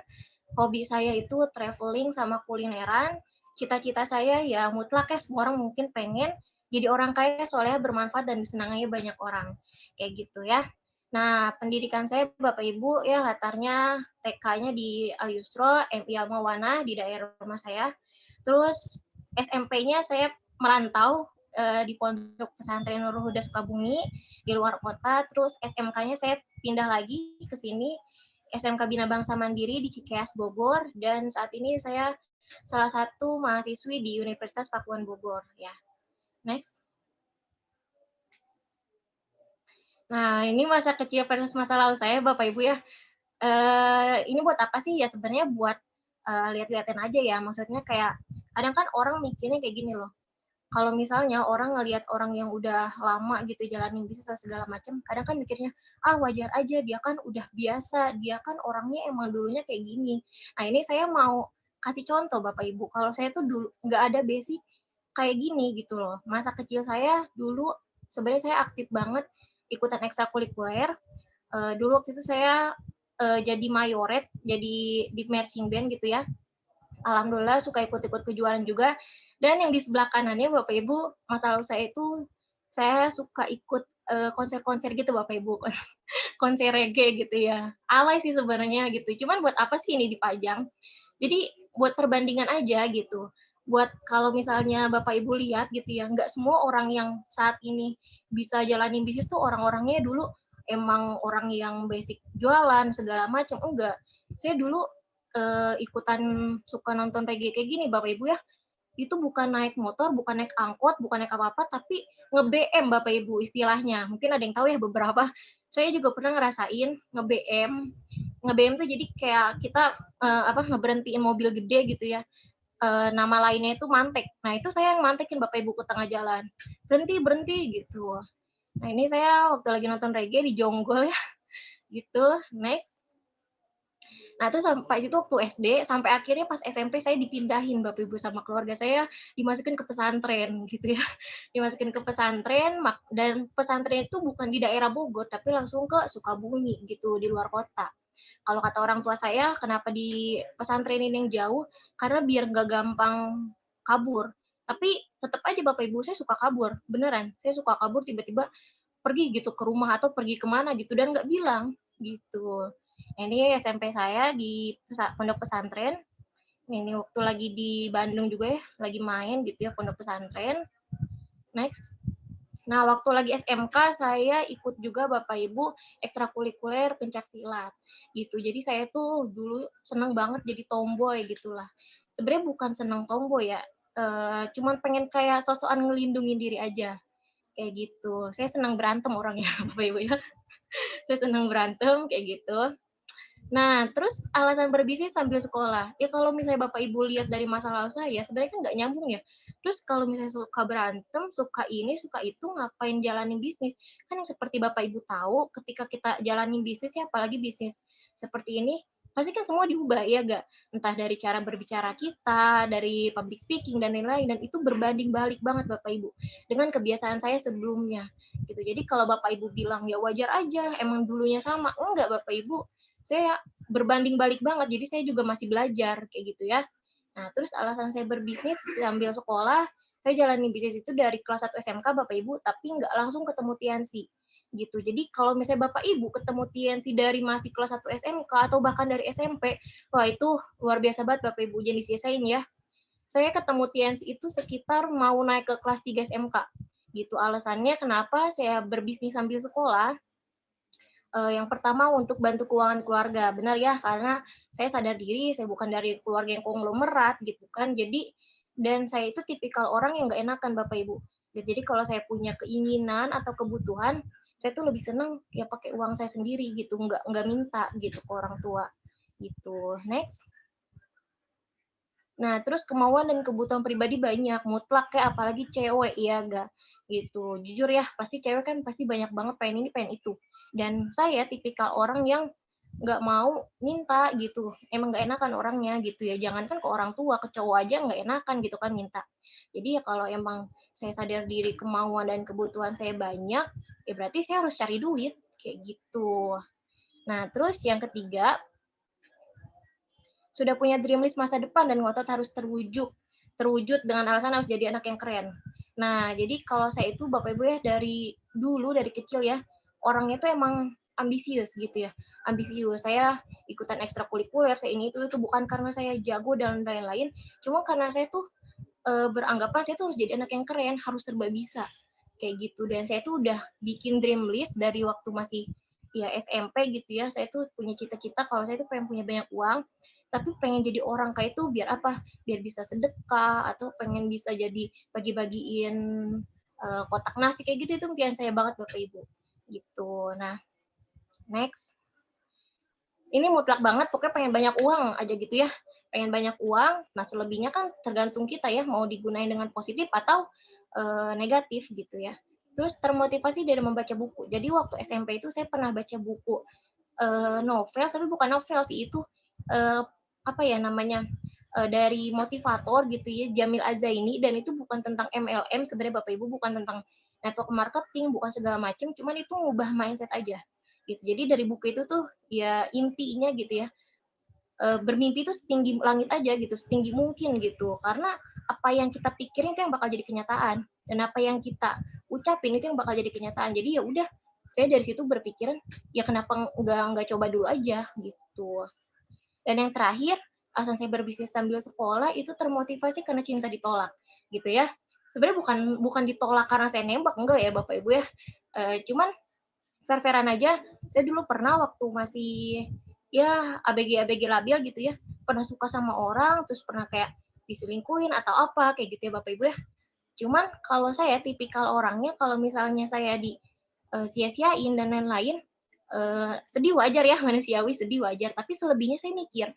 Hobi saya itu traveling sama kulineran. Cita-cita saya ya mutlak ya semua orang mungkin pengen jadi orang kaya soalnya bermanfaat dan disenangi banyak orang. Kayak gitu ya. Nah, pendidikan saya Bapak Ibu ya latarnya TK-nya di Al Yusro, MI Al Mawana di daerah rumah saya. Terus SMP-nya saya merantau di Pondok Pesantren Nurul Huda Sukabumi di luar kota. Terus SMK-nya saya pindah lagi ke sini SMK Bina Bangsa Mandiri di Cikeas Bogor dan saat ini saya salah satu mahasiswi di Universitas Pakuan Bogor ya. Next. Nah, ini masa kecil versus masa lalu saya Bapak Ibu ya. Ini buat apa sih? Ya sebenarnya buat lihat-lihatin aja ya. Maksudnya kayak kadang kan orang mikirnya kayak gini loh. Kalau misalnya orang ngelihat orang yang udah lama gitu jalanin bisnis segala macam, kadang kan mikirnya, ah wajar aja, dia kan udah biasa, dia kan orangnya emang dulunya kayak gini. Nah ini saya mau kasih contoh Bapak Ibu, kalau saya tuh dulu nggak ada basic kayak gini gitu loh. Masa kecil saya dulu sebenarnya saya aktif banget ikutan ekstrakurikuler. Dulu waktu itu saya jadi mayoret, jadi di marching band gitu ya. Alhamdulillah suka ikut-ikut kejuaraan juga. Dan yang di sebelah kanannya Bapak Ibu, masa lalu saya itu saya suka ikut konser-konser gitu Bapak Ibu, konser reggae gitu ya. Alay sih sebenarnya gitu. Cuman buat apa sih ini dipajang? Jadi buat perbandingan aja gitu. Buat kalau misalnya Bapak Ibu lihat gitu ya, nggak semua orang yang saat ini bisa jalanin bisnis tuh orang-orangnya dulu emang orang yang basic jualan segala macam, enggak. Saya dulu ikutan suka nonton reggae kayak gini Bapak Ibu ya, itu bukan naik motor, bukan naik angkot, bukan naik apa-apa, tapi nge-BM Bapak Ibu istilahnya. Mungkin ada yang tahu ya beberapa. Saya juga pernah ngerasain nge-BM. Nge-BM tuh jadi kayak kita ngeberhentiin mobil gede gitu ya. Nama lainnya itu mantek. Nah, itu saya yang mantekin Bapak Ibu ke tengah jalan. Berhenti, berhenti gitu. Nah, ini saya waktu lagi nonton reggae di Jonggol ya. Gitu. Next. Nah, terus sampai itu waktu SD, sampai akhirnya pas SMP saya dipindahin Bapak Ibu sama keluarga saya dimasukin ke pesantren gitu ya. Dimasukin ke pesantren dan pesantren itu bukan di daerah Bogor tapi langsung ke Sukabumi gitu di luar kota. Kalau kata orang tua saya, kenapa di pesantren ini yang jauh? Karena biar nggak gampang kabur. Tapi tetap aja Bapak Ibu saya suka kabur, beneran. Saya suka kabur tiba-tiba pergi gitu ke rumah atau pergi kemana gitu dan nggak bilang gitu. Ini SMP saya di pondok pesantren. Ini waktu lagi di Bandung juga ya, lagi main gitu ya pondok pesantren. Next. Nah, waktu lagi SMK saya ikut juga Bapak Ibu ekstrakurikuler pencak silat gitu. Jadi saya tuh dulu seneng banget jadi tomboy gitulah. Sebenarnya bukan seneng tomboy ya, cuman pengen kayak sosokan ngelindungin diri aja kayak gitu. Saya senang berantem orangnya Bapak Ibu ya. Saya senang berantem kayak gitu. Nah, terus alasan berbisnis sambil sekolah. Ya kalau misalnya Bapak Ibu lihat dari masa lalu saya, sebenarnya kan nggak nyambung ya. Terus kalau misalnya suka berantem, suka ini, suka itu, ngapain jalanin bisnis? Kan yang seperti Bapak Ibu tahu, ketika kita jalanin bisnis ya, apalagi bisnis seperti ini, pasti kan semua diubah, ya nggak? Entah dari cara berbicara kita, dari public speaking, dan lain-lain. Dan itu berbanding balik banget Bapak Ibu, dengan kebiasaan saya sebelumnya. Gitu. Jadi kalau Bapak Ibu bilang, ya wajar aja, emang dulunya sama. Enggak Bapak Ibu, saya berbanding balik banget, jadi saya juga masih belajar kayak gitu ya. Nah, terus alasan saya berbisnis sambil sekolah, saya jalani bisnis itu dari kelas 1 SMK Bapak Ibu, tapi nggak langsung ketemu Tiansi gitu. Jadi kalau misalnya Bapak Ibu ketemu Tiansi dari masih kelas 1 SMK atau bahkan dari SMP, wah itu luar biasa banget Bapak Ibu, jadi sisain ya. Saya ketemu Tiansi itu sekitar mau naik ke kelas 3 SMK gitu. Alasannya kenapa saya berbisnis sambil sekolah, yang pertama untuk bantu keuangan keluarga, benar ya, karena saya sadar diri, saya bukan dari keluarga yang konglomerat gitu kan, jadi dan saya itu tipikal orang yang nggak enakan Bapak Ibu. Jadi kalau saya punya keinginan atau kebutuhan, saya tuh lebih senang ya pakai uang saya sendiri gitu, nggak minta gitu ke orang tua gitu. Next. Nah, terus kemauan dan kebutuhan pribadi banyak, mutlak ya, apalagi cewek ya, enggak gitu. Jujur ya, pasti cewek kan pasti banyak banget pengen ini, pengen itu. Dan saya tipikal orang yang nggak mau minta gitu. Emang nggak enakan orangnya gitu ya. Jangankan ke orang tua, ke cowok aja nggak enakan gitu kan minta. Jadi ya kalau emang saya sadar diri kemauan dan kebutuhan saya banyak, ya berarti saya harus cari duit kayak gitu. Nah, terus yang ketiga, sudah punya dream list masa depan dan ngotot harus terwujud dengan alasan harus jadi anak yang keren. Nah, jadi kalau saya itu Bapak Ibu ya dari dulu dari kecil ya, orangnya itu emang ambisius gitu ya. Ambisius. Saya ikutan ekstrakurikuler, saya ini itu bukan karena saya jago dan lain-lain, cuma karena saya tuh beranggapan saya tuh harus jadi anak yang keren, harus serba bisa kayak gitu. Dan saya tuh udah bikin dream list dari waktu masih ya SMP gitu ya. Saya tuh punya cita-cita kalau saya tuh pengen punya banyak uang, tapi pengen jadi orang kaya itu biar apa? Biar bisa sedekah atau pengen bisa jadi bagi-bagiin kotak nasi kayak gitu, itu impian saya banget Bapak Ibu. Gitu. Nah, next. Ini mutlak banget pokoknya pengen banyak uang aja gitu ya. Pengen banyak uang, nah selebihnya kan tergantung kita ya mau digunain dengan positif atau negatif gitu ya. Terus termotivasi dari membaca buku. Jadi waktu SMP itu saya pernah baca buku novel, tapi bukan novel sih itu apa ya namanya dari motivator gitu ya, Jamil Azaini, dan itu bukan tentang MLM sebenarnya Bapak Ibu, bukan tentang network marketing, bukan segala macam, cuman itu ngubah mindset aja gitu. Jadi dari buku itu tuh ya intinya gitu ya, bermimpi itu setinggi langit aja gitu, setinggi mungkin gitu. Karena apa yang kita pikirin itu yang bakal jadi kenyataan, dan apa yang kita ucapin itu yang bakal jadi kenyataan. Jadi ya udah, saya dari situ berpikiran ya kenapa nggak coba dulu aja gitu. Dan yang terakhir, alasan saya berbisnis sambil sekolah itu termotivasi karena cinta ditolak gitu ya. Sebenarnya bukan ditolak karena saya nembak, enggak ya Bapak Ibu ya. Cuman fair-fairan aja, saya dulu pernah waktu masih ya ABG labil gitu ya, pernah suka sama orang, terus pernah kayak diselingkuhin atau apa kayak gitu ya Bapak Ibu ya. Cuman kalau saya tipikal orangnya kalau misalnya saya di sia-siain dan lain-lain, sedih wajar ya, manusiawi sedih wajar, tapi selebihnya saya mikir,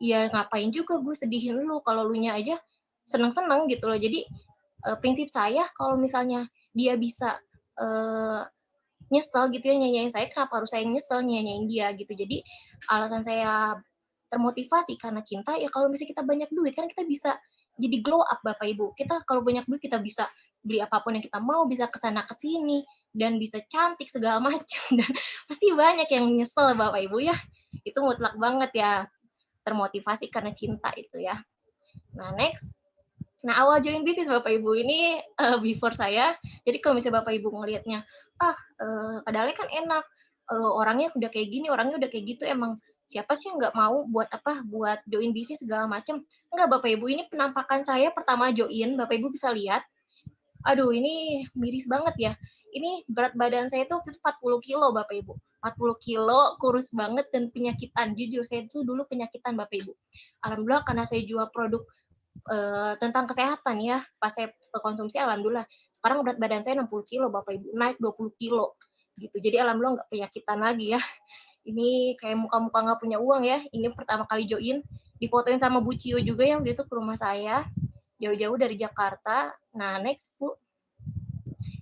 ya ngapain juga gue sedihin lu kalau lu nya aja seneng-seneng gitu loh. Jadi prinsip saya kalau misalnya dia bisa nyesel gitu ya nyanyain saya, kenapa harus saya nyesel nyanyain dia gitu. Jadi alasan saya termotivasi karena cinta ya kalau misalnya kita banyak duit kan kita bisa jadi glow up Bapak Ibu. Kita kalau banyak duit kita bisa beli apapun yang kita mau, bisa kesana kesini dan bisa cantik segala macam dan pasti banyak yang nyesel Bapak Ibu ya. Itu mutlak banget ya, termotivasi karena cinta itu ya. Nah, next. Nah, awal join bisnis Bapak Ibu ini before saya. Jadi kalau misalnya Bapak Ibu ngelihatnya, padahal kan enak, orangnya udah kayak gini, orangnya udah kayak gitu, emang siapa sih yang nggak mau buat apa, buat join bisnis segala macam. Enggak Bapak Ibu, ini penampakan saya pertama join, Bapak Ibu bisa lihat. Aduh, ini miris banget ya. Ini berat badan saya tuh 40 kilo Bapak Ibu. 40 kilo, kurus banget dan penyakitan. Jujur, saya itu dulu penyakitan Bapak Ibu. Alhamdulillah karena saya jual produk tentang kesehatan ya, pas saya konsumsi alhamdulillah. Sekarang berat badan saya 60 kilo Bapak Ibu, naik 20 kilo gitu. Jadi alhamdulillah nggak penyakitan lagi ya. Ini kayak muka-muka nggak punya uang ya. Ini pertama kali join, difotoin sama Bu Cio juga yang waktu itu ke rumah saya, jauh-jauh dari Jakarta. Nah, next Bu.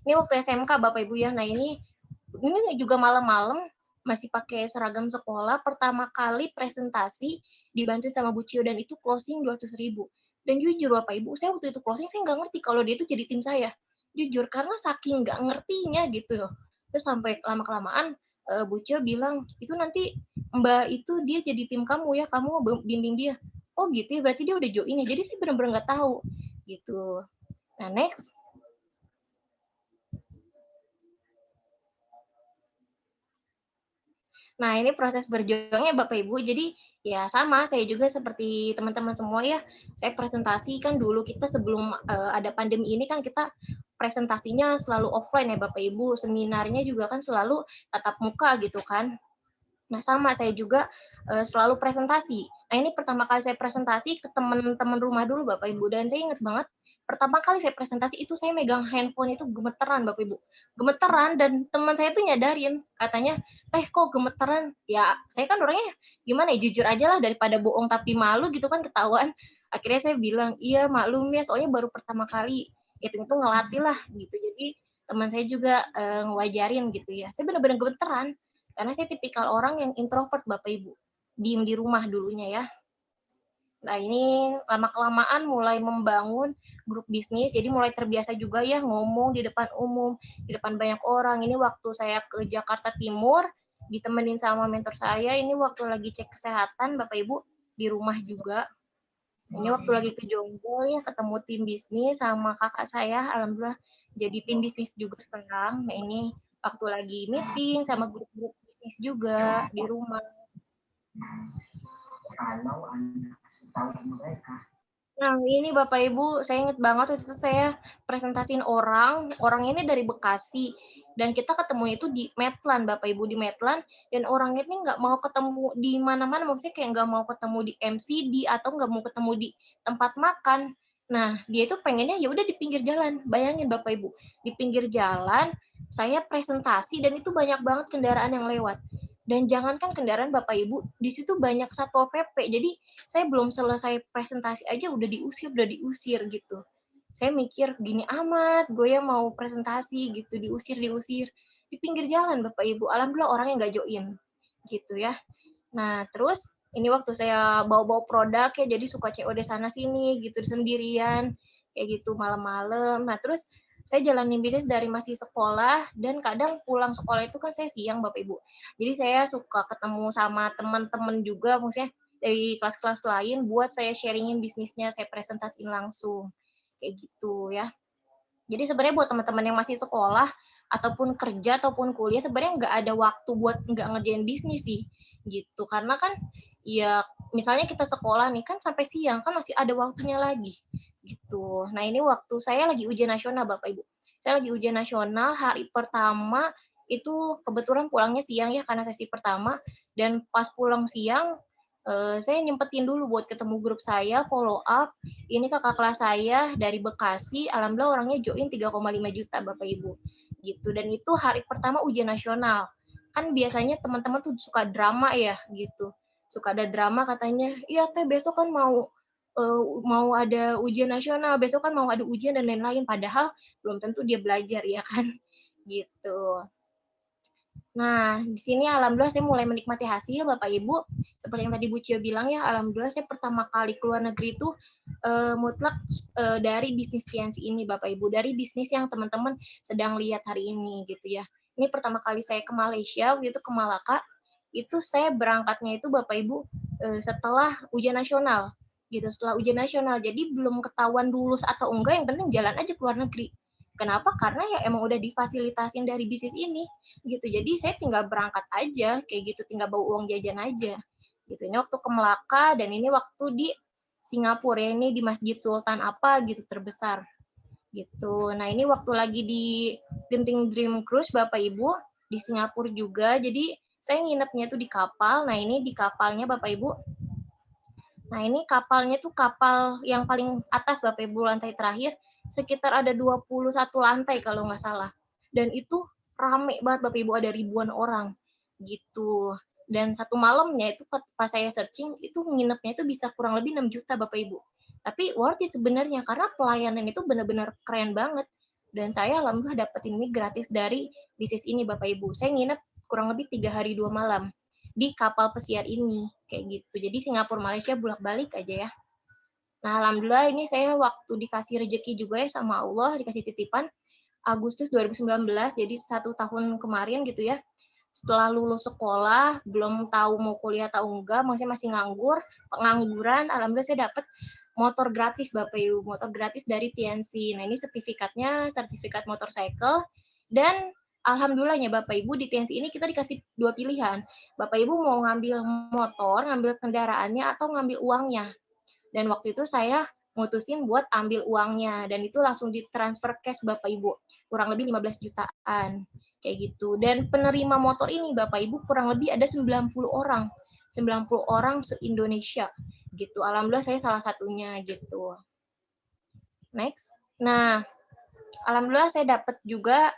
Ini waktu SMK Bapak Ibu ya. Nah, ini juga malam-malam masih pakai seragam sekolah, pertama kali presentasi dibantu sama Bu Cio dan itu closing 200.000. Dan jujur Bapak Ibu, saya waktu itu closing saya nggak ngerti kalau dia itu jadi tim saya. Jujur, karena saking nggak ngertinya gitu loh. Terus sampai lama-kelamaan Bu Cio bilang, itu nanti Mbak itu dia jadi tim kamu ya, kamu bimbing dia. Oh gitu ya, berarti dia udah join ya. Jadi saya benar-benar nggak tahu gitu. Nah, next. Nah, ini proses berjuangnya Bapak Ibu. Jadi ya sama, saya juga seperti teman-teman semua ya. Saya presentasi kan dulu kita sebelum ada pandemi ini kan kita presentasinya selalu offline ya Bapak Ibu. Seminarnya juga kan selalu tatap muka gitu kan. Nah, sama saya juga selalu presentasi. Nah, ini pertama kali saya presentasi ke teman-teman rumah dulu Bapak Ibu, dan saya ingat banget pertama kali saya presentasi itu saya megang handphone itu gemeteran Bapak Ibu. Gemeteran, dan teman saya tuh nyadarin, katanya, "Teh kok gemeteran?" Ya, saya kan orangnya gimana ya, jujur aja lah daripada bohong tapi malu gitu kan ketahuan. Akhirnya saya bilang, "Iya, maklum ya, soalnya baru pertama kali." Itu ngelatih lah gitu. Jadi teman saya juga ngewajarin gitu ya. Saya benar-benar gemeteran Karena saya tipikal orang yang introvert Bapak Ibu, diem di rumah dulunya ya. Nah ini lama-kelamaan mulai membangun grup bisnis, jadi mulai terbiasa juga ya ngomong di depan umum, di depan banyak orang. Ini waktu saya ke Jakarta Timur, ditemenin sama mentor saya, ini waktu lagi cek kesehatan Bapak Ibu, di rumah juga. Ini waktu lagi ke Jonggol ya, ketemu tim bisnis sama kakak saya, alhamdulillah jadi tim bisnis juga sekarang. Nah ini waktu lagi meeting sama grup-grup bisnis juga di rumah. Nah ini Bapak Ibu, saya ingat banget waktu itu saya presentasiin orang ini dari Bekasi, dan kita ketemu itu di Medland Bapak Ibu, di Medland, dan orangnya ini nggak mau ketemu di mana-mana, maksudnya kayak nggak mau ketemu di MCD atau nggak mau ketemu di tempat makan. Nah dia itu pengennya ya udah di pinggir jalan, bayangin Bapak Ibu, di pinggir jalan saya presentasi dan itu banyak banget kendaraan yang lewat. Dan jangankan kendaraan Bapak Ibu, di situ banyak Satpol PP. Jadi saya belum selesai presentasi aja udah diusir gitu. Saya mikir gini amat, gue ya mau presentasi gitu, diusir di pinggir jalan Bapak Ibu. Alhamdulillah orangnya nggak join gitu ya. Nah terus ini waktu saya bawa-bawa produk ya, jadi suka COD sana sini gitu sendirian kayak gitu malam-malam. Nah terus saya jalanin bisnis dari masih sekolah, dan kadang pulang sekolah itu kan saya siang Bapak Ibu. Jadi saya suka ketemu sama teman-teman juga, maksudnya dari kelas-kelas lain buat saya sharingin bisnisnya, saya presentasiin langsung kayak gitu ya. Jadi sebenarnya buat teman-teman yang masih sekolah ataupun kerja ataupun kuliah, sebenarnya nggak ada waktu buat nggak ngerjain bisnis sih gitu, karena kan ya misalnya kita sekolah nih kan sampai siang kan masih ada waktunya lagi gitu. Nah ini waktu saya lagi ujian nasional Bapak Ibu, saya lagi ujian nasional hari pertama itu kebetulan pulangnya siang ya karena sesi pertama, dan pas pulang siang saya nyempetin dulu buat ketemu grup saya, follow up. Ini kakak kelas saya dari Bekasi, alhamdulillah orangnya join 3,5 juta Bapak Ibu. Gitu. Dan itu hari pertama ujian nasional. Kan biasanya teman-teman tuh suka drama ya gitu. Suka ada drama katanya, iya teh besok kan mau ada ujian nasional, besok kan mau ada ujian dan lain-lain. Padahal belum tentu dia belajar ya kan. Gitu. Nah, di sini alhamdulillah saya mulai menikmati hasil Bapak Ibu. Seperti yang tadi Bu Cio bilang ya, alhamdulillah saya pertama kali keluar negeri itu mutlak dari bisnis TNC ini Bapak Ibu, dari bisnis yang teman-teman sedang lihat hari ini gitu ya. Ini pertama kali saya ke Malaysia, gitu ke Malaka. Itu saya berangkatnya itu Bapak Ibu setelah ujian nasional. Gitu, setelah ujian nasional. Jadi belum ketahuan lulus atau enggak, yang penting jalan aja keluar negeri. Kenapa? Karena ya emang udah difasilitasin dari bisnis ini gitu. Jadi saya tinggal berangkat aja kayak gitu, tinggal bawa uang jajan aja. Gitu. Ini waktu ke Melaka dan ini waktu di Singapura ya, ini di Masjid Sultan apa gitu terbesar. Gitu. Nah, ini waktu lagi di Genting Dream Cruise Bapak Ibu di Singapura juga. Jadi saya nginepnya tuh di kapal. Nah, ini di kapalnya Bapak Ibu. Nah, ini kapalnya tuh kapal yang paling atas Bapak Ibu, lantai terakhir, sekitar ada 21 lantai kalau nggak salah. Dan itu rame banget Bapak Ibu, ada ribuan orang gitu. Dan satu malamnya itu pas saya searching, itu nginepnya itu bisa kurang lebih 6 juta Bapak Ibu. Tapi worth it sebenarnya, karena pelayanan itu benar-benar keren banget. Dan saya alhamdulillah dapetin ini gratis dari bisnis ini Bapak Ibu. Saya nginep kurang lebih 3 hari 2 malam di kapal pesiar ini kayak gitu. Jadi Singapura Malaysia bolak-balik aja ya. Nah, alhamdulillah ini saya waktu dikasih rezeki juga ya sama Allah, dikasih titipan Agustus 2019, jadi 1 tahun kemarin gitu ya. Setelah lulus sekolah, belum tahu mau kuliah atau enggak, maksudnya masih nganggur, pengangguran, alhamdulillah saya dapat motor gratis Bapak Ibu, motor gratis dari TNC. Nah, ini sertifikatnya, sertifikat motorcycle, dan alhamdulillahnya Bapak Ibu di TNC ini kita dikasih 2 pilihan. Bapak Ibu mau ngambil motor, ngambil kendaraannya, atau ngambil uangnya. Dan waktu itu saya mutusin buat ambil uangnya, dan itu langsung ditransfer cash Bapak Ibu, kurang lebih 15 jutaan kayak gitu. Dan penerima motor ini Bapak Ibu kurang lebih ada 90 orang se-Indonesia gitu. Alhamdulillah saya salah satunya gitu. Next. Nah, alhamdulillah saya dapat juga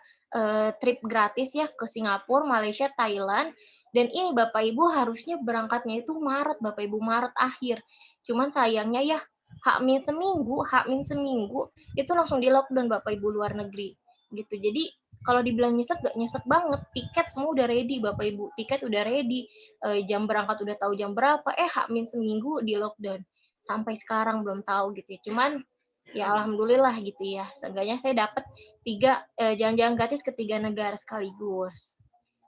trip gratis ya ke Singapura, Malaysia, Thailand. Dan ini Bapak Ibu harusnya berangkatnya itu Maret Bapak Ibu, Maret akhir. Cuman sayangnya ya H-min seminggu itu langsung di lockdown Bapak Ibu luar negeri gitu. Jadi kalau dibilang nyesek, gak nyesek banget. Tiket semua udah ready, Bapak Ibu. Tiket udah ready, jam berangkat udah tahu jam berapa, H-min seminggu di lockdown. Sampai sekarang belum tahu gitu ya. Cuman ya alhamdulillah gitu ya. Seenggaknya saya dapat jalan-jalan gratis ke 3 negara sekaligus.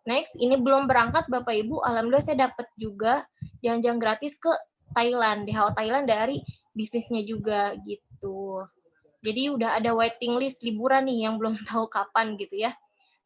Next, ini belum berangkat Bapak Ibu, alhamdulillah saya dapat juga jalan-jalan gratis ke Thailand, DHO Thailand dari bisnisnya juga gitu. Jadi udah ada waiting list liburan nih yang belum tahu kapan gitu ya,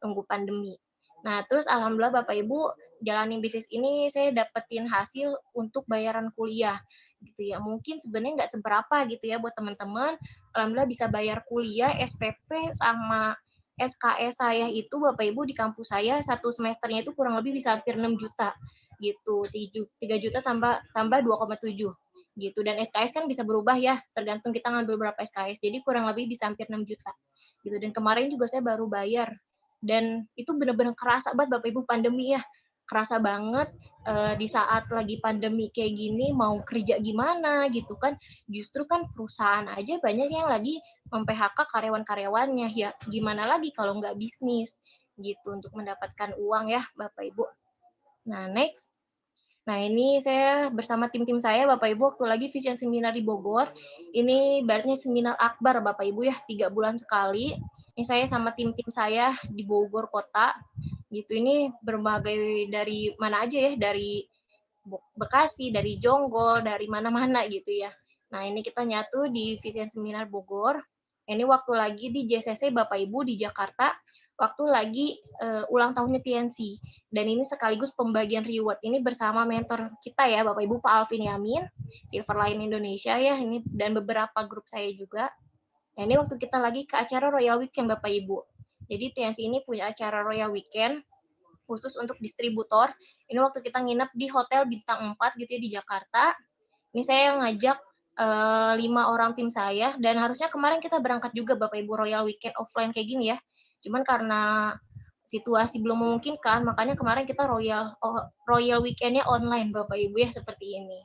tunggu pandemi. Nah, terus alhamdulillah Bapak Ibu jalanin bisnis ini saya dapetin hasil untuk bayaran kuliah gitu ya. Mungkin sebenarnya nggak seberapa gitu ya buat teman-teman. Alhamdulillah bisa bayar kuliah, SPP sama SKS saya itu Bapak Ibu di kampus saya satu semesternya itu kurang lebih bisa hampir 6 juta gitu. 3 juta tambah 2,7 gitu. Dan SKS kan bisa berubah ya, tergantung kita ngambil berapa SKS. Jadi kurang lebih bisa hampir 6 juta gitu. Dan kemarin juga saya baru bayar. Dan itu benar-benar kerasa banget Bapak Ibu pandemi ya. Kerasa banget di saat lagi pandemi kayak gini mau kerja gimana gitu kan. Justru kan perusahaan aja banyak yang lagi mem-PHK karyawan-karyawannya. Ya gimana lagi kalau nggak bisnis gitu untuk mendapatkan uang ya Bapak Ibu. Nah, next. Nah, ini saya bersama tim-tim saya, Bapak Ibu, waktu lagi Vision Seminar di Bogor. Ini ibaratnya seminar akbar, Bapak Ibu ya, 3 bulan sekali. Ini saya sama tim-tim saya di Bogor Kota. Gitu, ini berbagai dari mana aja ya, dari Bekasi, dari Jonggol, dari mana-mana gitu ya. Nah, ini kita nyatu di Vision Seminar Bogor. Ini waktu lagi di JCC Bapak Ibu di Jakarta, waktu lagi ulang tahunnya TNC. Dan ini sekaligus pembagian reward. Ini bersama mentor kita ya, Bapak Ibu, Pak Alvin Yamin, Silverline Indonesia ya, ini dan beberapa grup saya juga. Nah, ini waktu kita lagi ke acara Royal Weekend, Bapak Ibu. Jadi TNC ini punya acara Royal Weekend khusus untuk distributor. Ini waktu kita nginep di Hotel Bintang 4 gitu ya di Jakarta. Ini saya ngajak 5 orang tim saya, dan harusnya kemarin kita berangkat juga Bapak Ibu Royal Weekend offline kayak gini ya. Cuman karena situasi belum memungkinkan, makanya kemarin kita Royal Weekend-nya online Bapak Ibu ya seperti ini.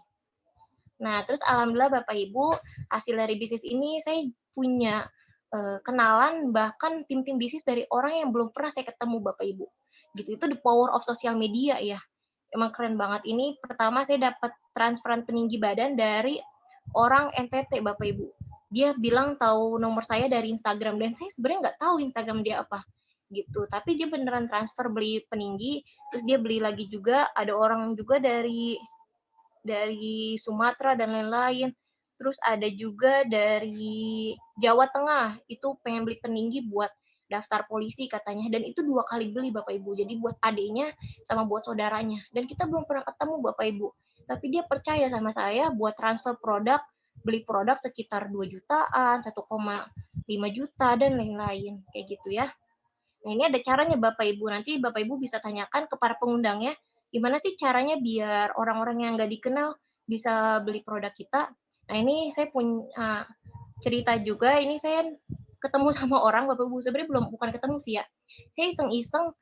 Nah, terus alhamdulillah Bapak Ibu, hasil dari bisnis ini saya punya kenalan bahkan tim-tim bisnis dari orang yang belum pernah saya ketemu Bapak Ibu. Gitu, itu the power of social media ya. Emang keren banget. Ini pertama saya dapat transferan peninggi badan dari orang NTT Bapak Ibu. Dia bilang tahu nomor saya dari Instagram, dan saya sebenarnya nggak tahu Instagram dia apa gitu. Tapi dia beneran transfer beli peninggi, terus dia beli lagi juga, ada orang juga dari Sumatera dan lain-lain. Terus ada juga dari Jawa Tengah, itu pengen beli peninggi buat daftar polisi katanya, dan itu 2 kali beli Bapak Ibu. Jadi buat adiknya sama buat saudaranya. Dan kita belum pernah ketemu Bapak Ibu. Tapi dia percaya sama saya buat transfer produk, beli produk sekitar 2 jutaan, 1,5 juta dan lain-lain kayak gitu ya. Nah, ini ada caranya Bapak Ibu. Nanti Bapak Ibu bisa tanyakan ke para pengundangnya, gimana sih caranya biar orang-orang yang nggak dikenal bisa beli produk kita. Nah, ini saya punya cerita juga. Ini saya ketemu sama orang, Bapak Ibu. Sebenarnya bukan ketemu sih ya. Saya iseng-iseng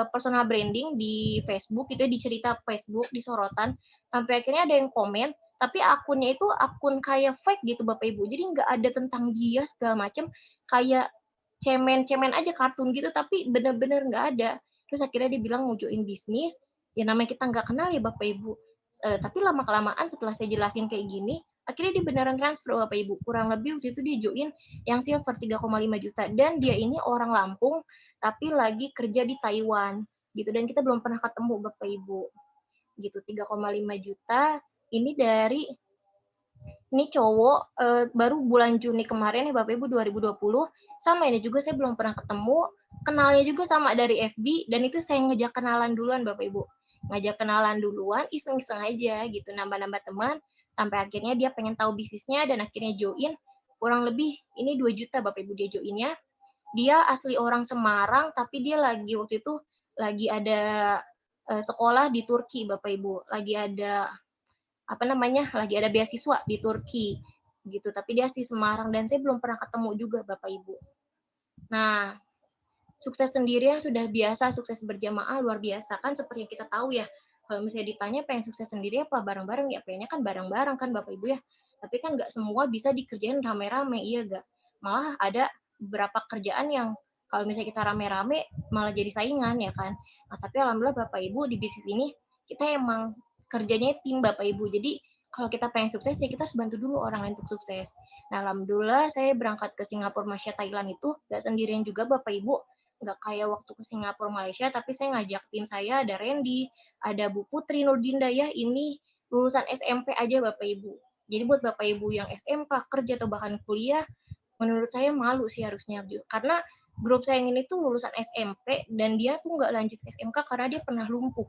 personal branding di Facebook, itu di cerita Facebook, di sorotan. Sampai akhirnya ada yang komen, tapi akunnya itu akun kayak fake gitu Bapak Ibu. Jadi nggak ada tentang dia segala macam, kayak cemen-cemen aja kartun gitu, tapi bener-bener nggak ada. Terus akhirnya dia bilang mau join bisnis, ya namanya kita nggak kenal ya Bapak Ibu. Tapi lama-kelamaan setelah saya jelasin kayak gini, akhirnya dia beneran transfer Bapak Ibu. Kurang lebih waktu itu dia join yang silver 3,5 juta. Dan dia ini orang Lampung, tapi lagi kerja di Taiwan gitu. Dan kita belum pernah ketemu Bapak Ibu. Gitu, 3,5 juta. Ini cowok baru bulan Juni kemarin ya Bapak Ibu 2020, sama ini juga saya belum pernah ketemu, kenalnya juga sama dari FB, dan itu saya ngajak kenalan duluan Bapak Ibu. Ngajak kenalan duluan, iseng-iseng aja gitu, nambah-nambah teman, sampai akhirnya dia pengen tahu bisnisnya dan akhirnya join. Kurang lebih ini 2 juta Bapak Ibu dia joinnya. Dia asli orang Semarang, tapi dia lagi waktu itu lagi ada sekolah di Turki Bapak Ibu, lagi ada lagi ada beasiswa di Turki gitu, tapi dia asli Semarang dan saya belum pernah ketemu juga Bapak Ibu. Nah, sukses sendirian sudah biasa, sukses berjamaah luar biasa kan, seperti yang kita tahu ya. Kalau misalnya ditanya pengen sukses sendiri apa bareng-bareng, ya pengennya kan bareng-bareng kan Bapak Ibu ya. Tapi kan nggak semua bisa dikerjain rame-rame, iya nggak? Malah ada beberapa kerjaan yang Kalau misalnya kita rame-rame malah jadi saingan ya kan. Nah, tapi alhamdulillah Bapak Ibu di bisnis ini kita emang kerjanya tim Bapak Ibu. Jadi kalau kita pengen sukses ya kita harus bantu dulu orang lain untuk sukses. Nah, alhamdulillah saya berangkat ke Singapura, Malaysia, Thailand itu nggak sendirian juga Bapak Ibu. Nggak kayak waktu ke Singapura, Malaysia, tapi saya ngajak tim saya, ada Randy, ada Bu Putri Nurdinda ya, ini lulusan SMP aja Bapak Ibu. Jadi buat Bapak Ibu yang SMK, kerja atau bahkan kuliah, menurut saya malu sih harusnya. Karena grup saya yang ini tuh lulusan SMP, dan dia tuh nggak lanjut SMK karena dia pernah lumpuh.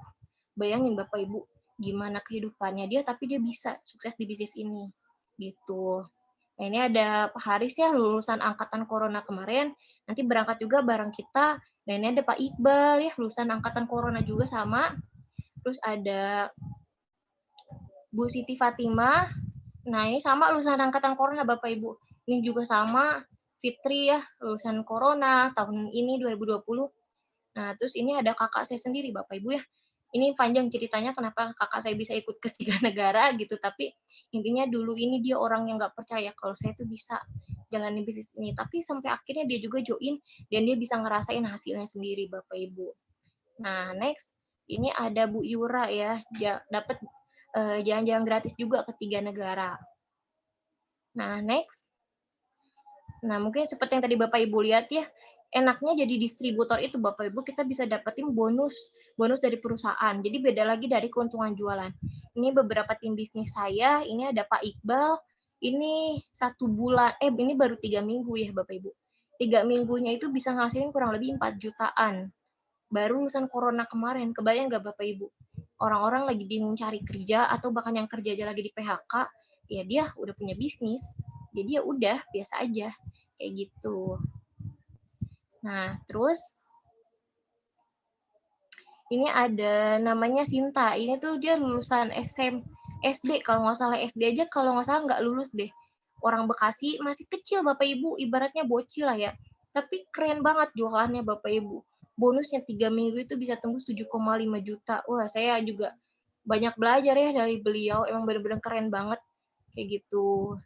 Bayangin Bapak Ibu, gimana kehidupannya dia, tapi dia bisa sukses di bisnis ini. Gitu. Nah, ini ada Pak Haris ya, lulusan angkatan Corona kemarin, nanti berangkat juga bareng kita. Dan ini ada Pak Iqbal ya, lulusan angkatan Corona juga sama. Terus ada Bu Siti Fatimah. Nah, ini sama lulusan angkatan Corona Bapak Ibu. Ini juga sama Fitri ya, lulusan Corona tahun ini 2020. Nah, terus ini ada kakak saya sendiri Bapak Ibu ya. Ini panjang ceritanya kenapa kakak saya bisa ikut ke 3 negara gitu, tapi intinya dulu ini dia orang yang nggak percaya kalau saya tuh bisa jalanin bisnis ini, tapi sampai akhirnya dia juga join dan dia bisa ngerasain hasilnya sendiri Bapak Ibu. Nah, next ini ada Bu Yura ya, dapat jalan-jalan gratis juga ke 3 negara. Nah, next. Nah, mungkin seperti yang tadi Bapak Ibu lihat ya, enaknya jadi distributor itu Bapak Ibu kita bisa dapetin bonus dari perusahaan. Jadi beda lagi dari keuntungan jualan. Ini beberapa tim bisnis saya, ini ada Pak Iqbal, ini 1 bulan, ini baru 3 minggu ya Bapak Ibu. 3 minggunya itu bisa ngasilin kurang lebih 4 jutaan. Baru lulusan Corona kemarin, kebayang nggak Bapak Ibu? Orang-orang lagi bingung cari kerja atau bahkan yang kerja aja lagi di PHK, ya dia udah punya bisnis. Jadi ya udah biasa aja kayak gitu. Nah, terus ini ada namanya Sinta. Ini tuh dia lulusan SD, kalau nggak salah SD aja, kalau nggak salah nggak lulus deh. Orang Bekasi, masih kecil Bapak Ibu, ibaratnya bocil lah ya. Tapi keren banget jualannya Bapak Ibu. Bonusnya 3 minggu itu bisa tembus 7,5 juta. Wah, saya juga banyak belajar ya dari beliau. Emang benar-benar keren banget. Kayak gitu.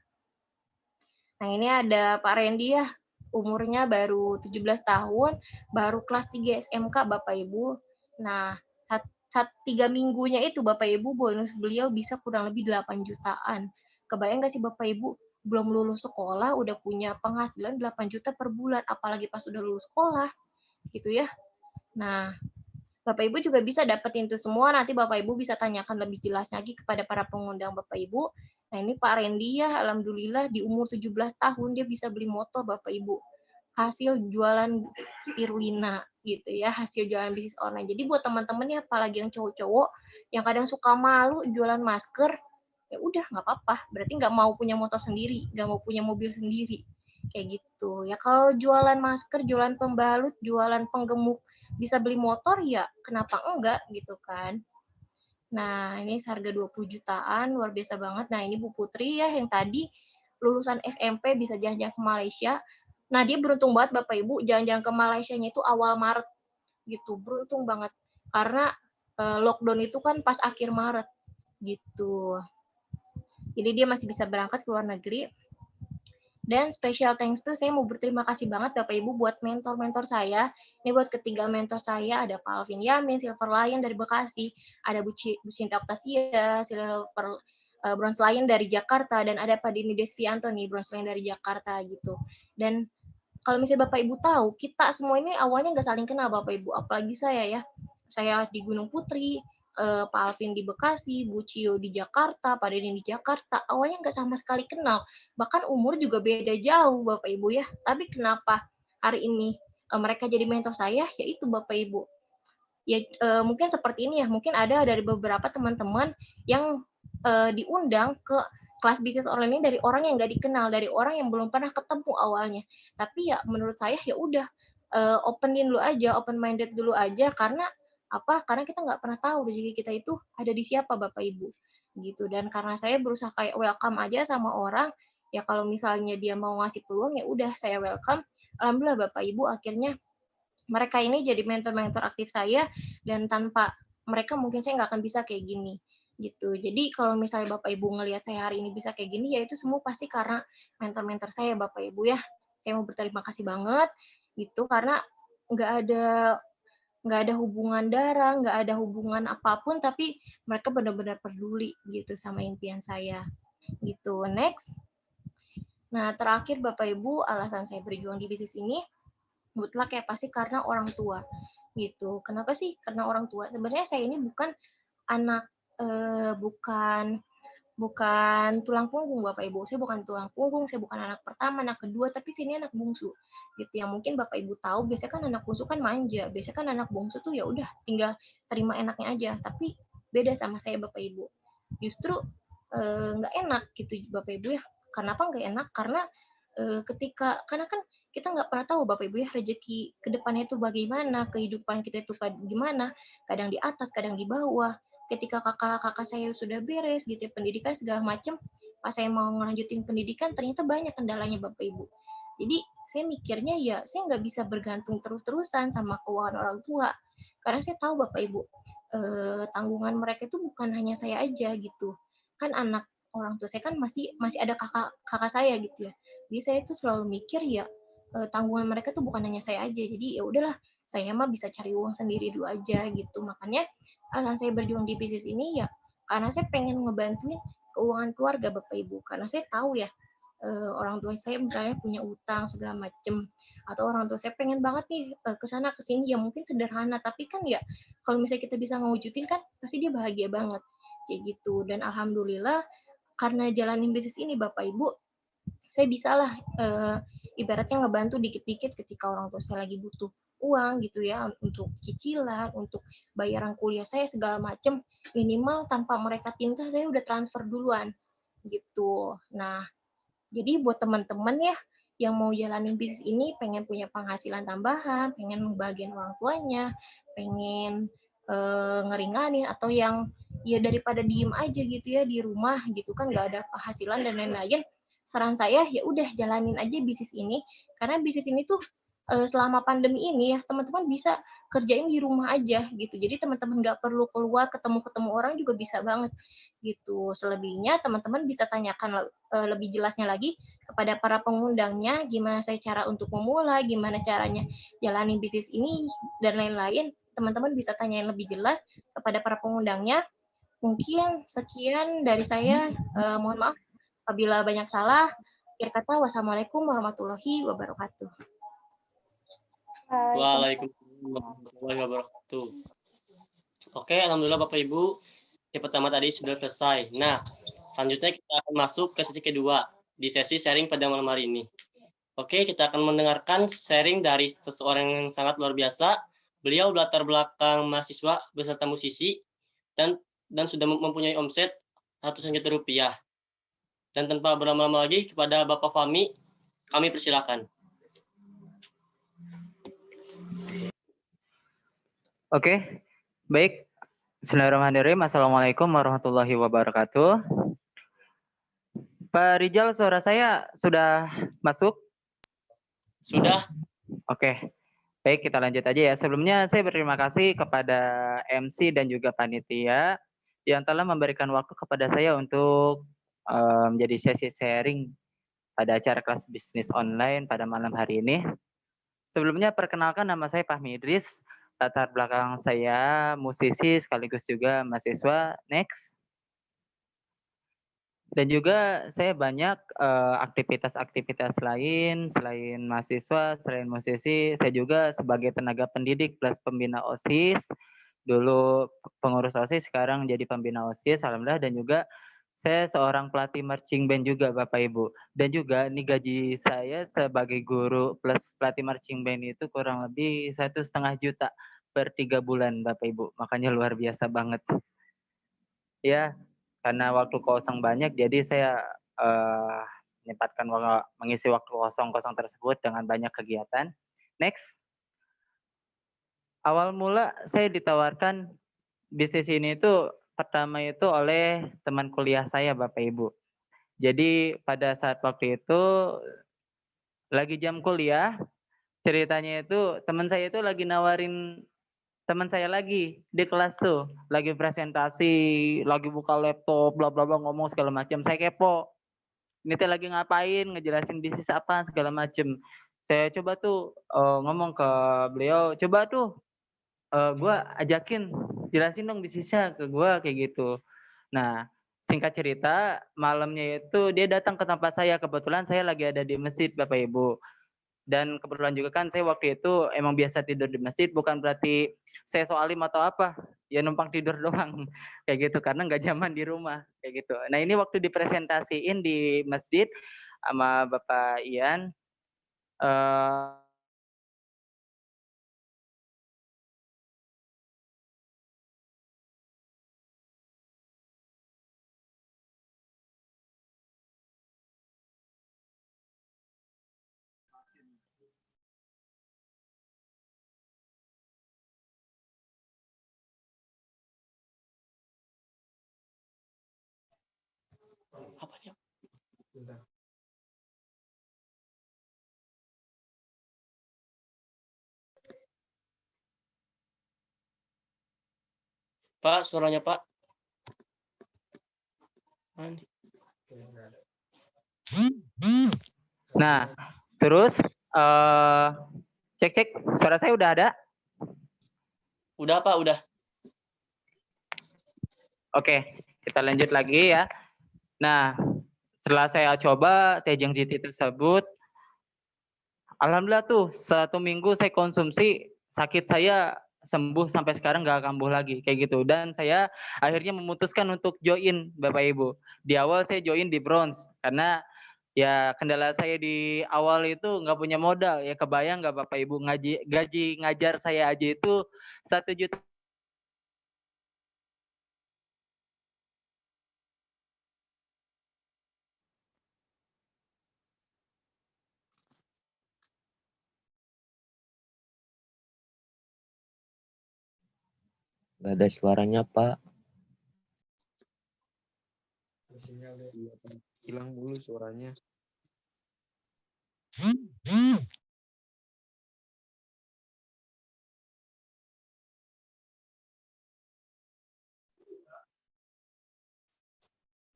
Nah, ini ada Pak Randy ya. Umurnya baru 17 tahun, baru kelas 3 SMK Bapak Ibu. Nah, 3 minggunya itu Bapak Ibu bonus beliau bisa kurang lebih 8 jutaan. Kebayang nggak sih Bapak Ibu, belum lulus sekolah udah punya penghasilan 8 juta per bulan, apalagi pas udah lulus sekolah, gitu ya. Nah, Bapak Ibu juga bisa dapetin itu semua, nanti Bapak Ibu bisa tanyakan lebih jelas lagi kepada para pengundang Bapak Ibu. Nah, ini Pak Randy ya, alhamdulillah di umur 17 tahun dia bisa beli motor Bapak Ibu. Hasil jualan spirulina gitu ya, hasil jualan bisnis online. Jadi buat teman-teman ya, apalagi yang cowok-cowok yang kadang suka malu jualan masker, ya udah nggak apa-apa. Berarti nggak mau punya motor sendiri, nggak mau punya mobil sendiri. Kayak gitu. Ya kalau jualan masker, jualan pembalut, jualan penggemuk, bisa beli motor ya kenapa enggak gitu kan. Nah, ini seharga 20 jutaan, luar biasa banget. Nah, ini Bu Putri ya, yang tadi lulusan SMP bisa jalan-jalan ke Malaysia. Nah, dia beruntung banget Bapak Ibu, jalan-jalan ke Malaysianya itu awal Maret gitu. Beruntung banget. Karena lockdown itu kan pas akhir Maret gitu. Jadi dia masih bisa berangkat ke luar negeri. Dan special thanks tuh saya mau berterima kasih banget Bapak Ibu buat mentor-mentor saya. Ini buat ketiga mentor saya, ada Pak Alvin Yamin, Silver Lion dari Bekasi, ada Bu Cinta Octavia, Silver Bronze Lion dari Jakarta, dan ada Pak Dini Desvianto nih, Bronze Lion dari Jakarta gitu. Dan kalau misalnya Bapak Ibu tahu, kita semua ini awalnya nggak saling kenal Bapak Ibu, apalagi saya ya. Saya di Gunung Putri, Pak Alvin di Bekasi, Bu Cio di Jakarta, Pak Deni di Jakarta, awalnya nggak sama sekali kenal. Bahkan umur juga beda jauh Bapak Ibu ya. Tapi kenapa hari ini mereka jadi mentor saya, yaitu Bapak Ibu. Ya mungkin seperti ini ya, mungkin ada dari beberapa teman-teman yang diundang ke kelas bisnis online ini dari orang yang nggak dikenal, dari orang yang belum pernah ketemu awalnya. Tapi ya menurut saya ya udah openin dulu aja, open minded dulu aja, karena apa? Karena kita nggak pernah tahu rezeki kita itu ada di siapa Bapak Ibu gitu. Dan karena saya berusaha kayak welcome aja sama orang, ya kalau misalnya dia mau ngasih peluang ya udah saya welcome. Alhamdulillah Bapak Ibu akhirnya mereka ini jadi mentor-mentor aktif saya, dan tanpa mereka mungkin saya nggak akan bisa kayak gini gitu. Jadi kalau misalnya Bapak Ibu ngelihat saya hari ini bisa kayak gini, ya itu semua pasti karena mentor-mentor saya Bapak Ibu ya. Saya mau berterima kasih banget. gitu, karena nggak ada hubungan darah, nggak ada hubungan apapun, tapi mereka benar-benar peduli gitu sama impian saya gitu. Next. Nah, terakhir Bapak Ibu, alasan saya berjuang di bisnis ini mutlak ya pasti karena orang tua gitu. Kenapa sih? Karena orang tua. Sebenarnya saya ini bukan anak bukan tulang punggung Bapak Ibu. Saya bukan tulang punggung, saya bukan anak pertama, anak kedua, tapi saya ini anak bungsu. Gitu. Yang mungkin Bapak Ibu tahu, biasanya kan anak bungsu kan manja. Biasanya kan anak bungsu tuh ya udah tinggal terima enaknya aja. Tapi beda sama saya Bapak Ibu. Justru nggak enak gitu Bapak Ibu ya. Kenapa nggak enak? Karena karena kan kita nggak pernah tahu Bapak Ibu ya rezeki kedepannya itu bagaimana, kehidupan kita itu gimana, kadang di atas, kadang di bawah. Ketika kakak saya sudah beres gitu ya, pendidikan segala macam, pas saya mau ngelanjutin pendidikan ternyata banyak kendalanya Bapak Ibu. Jadi saya mikirnya ya saya nggak bisa bergantung terus-terusan sama keuangan orang tua, karena saya tahu Bapak Ibu tanggungan mereka itu bukan hanya saya aja gitu, kan anak orang tua saya kan masih ada kakak saya gitu ya. Jadi saya tuh selalu mikir ya tanggungan mereka tuh bukan hanya saya aja. Jadi ya udahlah, saya mah bisa cari uang sendiri dulu aja gitu. Makanya alasan saya berjuang di bisnis ini ya karena saya pengen ngebantuin keuangan keluarga Bapak Ibu. Karena saya tahu ya orang tua saya misalnya punya utang segala macem, atau orang tua saya pengen banget nih ke sana ke sini ya mungkin sederhana, tapi kan ya kalau misalnya kita bisa ngewujudin kan pasti dia bahagia banget kayak gitu. Dan alhamdulillah karena jalanin bisnis ini Bapak Ibu, saya bisalah ibaratnya ngebantu dikit-dikit ketika orang tua saya lagi butuh uang gitu ya, untuk cicilan, untuk bayaran kuliah saya segala macam, minimal tanpa mereka minta saya udah transfer duluan gitu. Nah, jadi buat teman-teman ya yang mau jalanin bisnis ini, pengen punya penghasilan tambahan, pengen ngebahagiain orang tuanya, pengen ngeringanin, atau yang ya daripada diem aja gitu ya di rumah gitu kan nggak ada penghasilan dan lain-lain, saran saya ya udah jalanin aja bisnis ini, karena bisnis ini tuh selama pandemi ini ya teman-teman bisa kerjain di rumah aja gitu. Jadi teman-teman nggak perlu keluar ketemu orang juga bisa banget gitu. Selebihnya teman-teman bisa tanyakan lebih jelasnya lagi kepada para pengundangnya, gimana saya cara untuk memulai, gimana caranya jalanin bisnis ini dan lain-lain. Teman-teman bisa tanyain lebih jelas kepada para pengundangnya. Mungkin sekian dari saya. Mohon maaf apabila banyak salah. Akhir kata, wassalamualaikum warahmatullahi wabarakatuh. Waalaikumsalam warahmatullahi wabarakatuh. Oke, alhamdulillah Bapak Ibu, yang pertama tadi sudah selesai. Nah, selanjutnya kita akan masuk ke sesi kedua di sesi sharing pada malam hari ini. Oke, kita akan mendengarkan sharing dari seseorang yang sangat luar biasa. Beliau berlatar belakang mahasiswa beserta musisi dan sudah mempunyai omset ratusan juta rupiah. Dan tanpa berlama-lama lagi, kepada Bapak Fahmi, kami persilakan. Oke, baik. Bismillahirrahmanirrahim. Assalamualaikum warahmatullahi wabarakatuh. Pak Rijal, suara saya sudah masuk? Sudah. Oke, baik, kita lanjut aja ya. Sebelumnya saya berterima kasih kepada MC dan juga panitia yang telah memberikan waktu kepada saya untuk menjadi sesi sharing pada acara kelas bisnis online pada malam hari ini. Sebelumnya perkenalkan, nama saya Fahmi Idris. Latar belakang saya musisi sekaligus juga mahasiswa. Next. Dan juga saya banyak aktivitas-aktivitas lain selain mahasiswa, selain musisi. Saya juga sebagai tenaga pendidik plus pembina OSIS. Dulu pengurus OSIS, sekarang jadi pembina OSIS, alhamdulillah. Dan juga saya seorang pelatih marching band juga Bapak Ibu. Dan juga ini gaji saya sebagai guru plus pelatih marching band itu kurang lebih 1,5 juta per 3 bulan Bapak Ibu. Makanya luar biasa banget. Ya, karena waktu kosong banyak, jadi saya menyempatkan mengisi waktu kosong tersebut dengan banyak kegiatan. Next. Awal mula saya ditawarkan bisnis ini itu pertama itu oleh teman kuliah saya Bapak Ibu. Jadi pada saat waktu itu lagi jam kuliah, ceritanya itu teman saya itu lagi nawarin teman saya lagi di kelas tuh, lagi presentasi, lagi buka laptop, bla bla bla ngomong segala macam. Saya kepo. Ini teh lagi ngapain, ngejelasin bisnis apa segala macam. saya coba tuh ngomong ke beliau, coba tuh gua ajakin, jelasin dong bisnisnya ke gua kayak gitu. Nah, singkat cerita, malamnya itu dia datang ke tempat saya, kebetulan saya lagi ada di masjid Bapak Ibu. Dan kebetulan juga kan saya waktu itu emang biasa tidur di masjid, bukan berarti saya so alim atau apa, ya numpang tidur doang kayak gitu karena nggak nyaman di rumah kayak gitu. Nah ini waktu dipresentasiin di masjid sama Bapak Ian, eh, Apa ya? Pak, suaranya Pak. nah terus cek suara saya udah ada? Udah Pak, udah. Oke, kita lanjut lagi ya. Nah, setelah saya coba Tejang GT tersebut, alhamdulillah tuh 1 minggu saya konsumsi, sakit saya sembuh sampai sekarang nggak kambuh lagi kayak gitu. Dan saya akhirnya memutuskan untuk join Bapak Ibu. Di awal saya join di bronze karena ya kendala saya di awal itu nggak punya modal. Ya kebayang nggak Bapak Ibu, gaji ngajar saya aja itu 1 juta. Gak ada suaranya, Pak. Hilang mulu suaranya.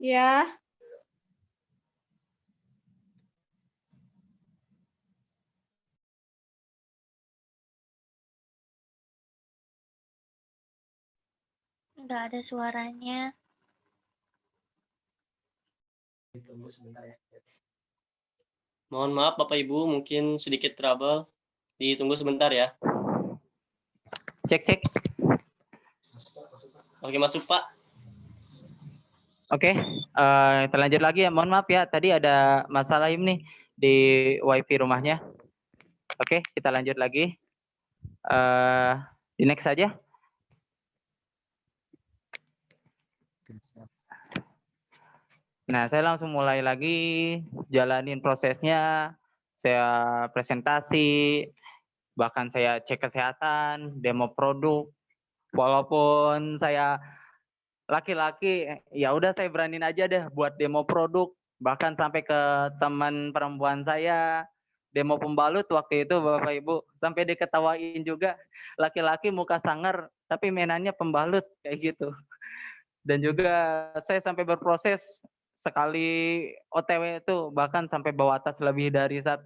Ya, nggak ada suaranya. Mohon maaf Bapak Ibu, mungkin sedikit trouble. Ditunggu sebentar ya. Cek. Oke, masuk Pak. Oke, kita lanjut lagi ya. Mohon maaf ya, tadi ada masalah ini di wifi rumahnya. Oke, kita lanjut lagi. Di next saja. Nah, saya langsung mulai lagi jalanin prosesnya. Saya presentasi, bahkan saya cek kesehatan, demo produk. Walaupun saya laki-laki, ya udah saya beraniin aja deh buat demo produk. Bahkan sampai ke teman perempuan saya, demo pembalut waktu itu Bapak Ibu. Sampai diketawain juga, laki-laki muka sangar, tapi mainannya pembalut kayak gitu. Dan juga saya sampai berproses sekali OTW itu, bahkan sampai bawa tas lebih dari 1.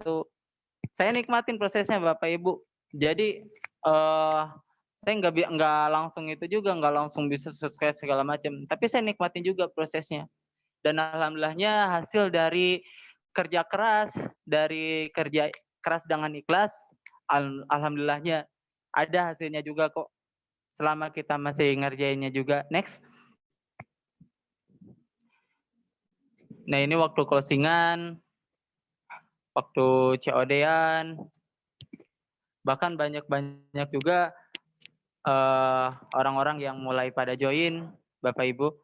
Saya nikmatin prosesnya Bapak Ibu. Jadi saya nggak langsung itu juga, nggak langsung bisa sukses segala macam. Tapi saya nikmatin juga prosesnya. Dan alhamdulillahnya hasil dari kerja keras, dengan ikhlas, alhamdulillahnya ada hasilnya juga kok. Selama kita masih ngerjainnya juga. Next. Nah ini waktu closingan, waktu COD-an, bahkan banyak juga orang-orang yang mulai pada join, Bapak Ibu.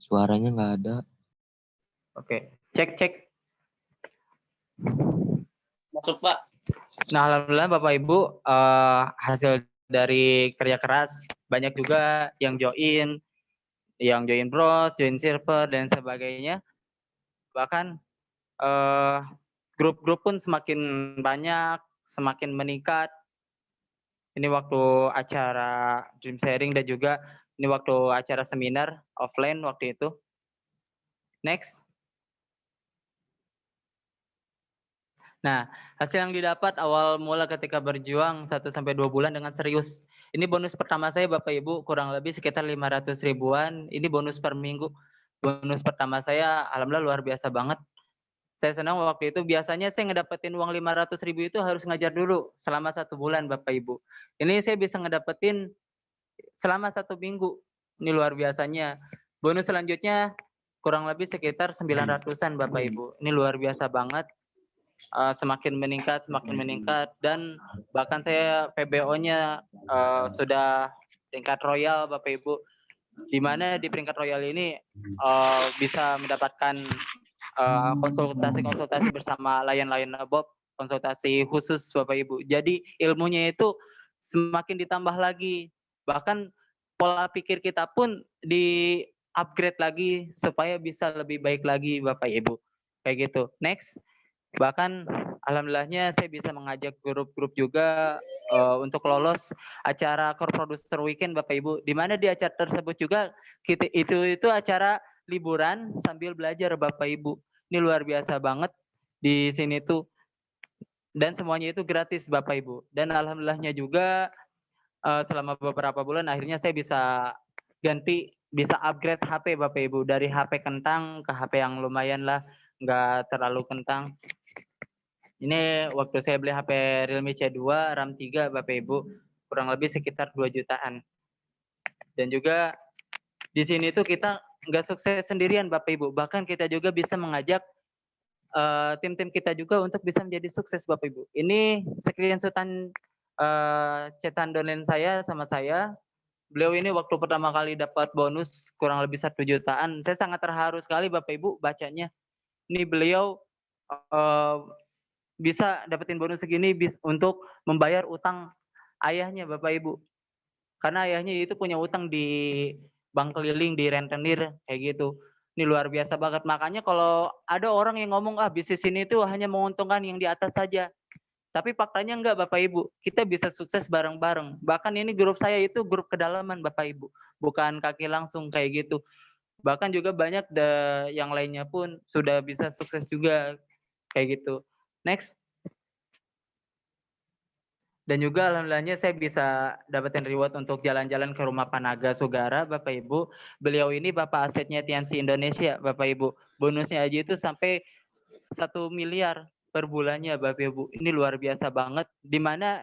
Suaranya nggak ada. Oke, cek. Masuk, Pak. Nah, alhamdulillah Bapak Ibu, hasil dari kerja keras banyak juga yang join bros, join server dan sebagainya. Bahkan grup-grup pun semakin banyak, semakin meningkat. Ini waktu acara dream sharing dan juga ini waktu acara seminar offline waktu itu. Next. Nah, hasil yang didapat awal mula ketika berjuang 1-2 bulan dengan serius. Ini bonus pertama saya Bapak Ibu, kurang lebih sekitar 500 ribuan. Ini bonus per minggu. Bonus pertama saya alhamdulillah luar biasa banget. Saya senang waktu itu, biasanya saya ngedapetin uang 500 ribu itu harus ngajar dulu selama 1 bulan Bapak Ibu. Ini saya bisa ngedapetin selama 1 minggu. Ini luar biasanya. Bonus selanjutnya kurang lebih sekitar 900-an Bapak Ibu. Ini luar biasa banget. Semakin meningkat dan bahkan saya PBO-nya sudah tingkat royal Bapak Ibu, di mana di peringkat royal ini bisa mendapatkan konsultasi bersama layan-layan Bob, konsultasi khusus Bapak Ibu. Jadi ilmunya itu semakin ditambah lagi, bahkan pola pikir kita pun di upgrade lagi supaya bisa lebih baik lagi Bapak Ibu, kayak gitu. Next. Bahkan alhamdulillahnya saya bisa mengajak grup-grup juga untuk lolos acara Core Producer Weekend Bapak Ibu, di mana di acara tersebut juga itu acara liburan sambil belajar Bapak Ibu. Ini luar biasa banget di sini tuh, dan semuanya itu gratis Bapak Ibu. Dan alhamdulillahnya juga selama beberapa bulan akhirnya saya bisa bisa upgrade HP Bapak Ibu, dari HP kentang ke HP yang lumayan lah, nggak terlalu kentang. Ini waktu saya beli HP Realme C2 RAM 3 Bapak Ibu, kurang lebih sekitar 2 jutaan. Dan juga di sini tuh kita nggak sukses sendirian Bapak Ibu, bahkan kita juga bisa mengajak tim-tim kita juga untuk bisa menjadi sukses Bapak Ibu. Ini screenshotan chatan downline saya sama saya. Beliau ini waktu pertama kali dapat bonus kurang lebih 1 jutaan. Saya sangat terharu sekali Bapak Ibu bacanya. Ini beliau bisa dapetin bonus segini untuk membayar utang ayahnya Bapak Ibu. Karena ayahnya itu punya utang di bank keliling, di rentenir kayak gitu. Ini luar biasa banget. Makanya kalau ada orang yang ngomong bisnis ini tuh hanya menguntungkan yang di atas saja. Tapi faktanya enggak Bapak Ibu. Kita bisa sukses bareng-bareng. Bahkan ini grup saya itu grup kedalaman Bapak Ibu. Bukan kaki langsung kayak gitu. Bahkan juga banyak yang lainnya pun sudah bisa sukses juga kayak gitu. Next. Dan juga alhamdulillahnya saya bisa dapetin reward untuk jalan-jalan ke rumah Panaga Sugara Bapak Ibu. Beliau ini Bapak asetnya Tiansi Indonesia Bapak Ibu. Bonusnya aja itu sampai 1 miliar per bulannya Bapak Ibu. Ini luar biasa banget. Dimana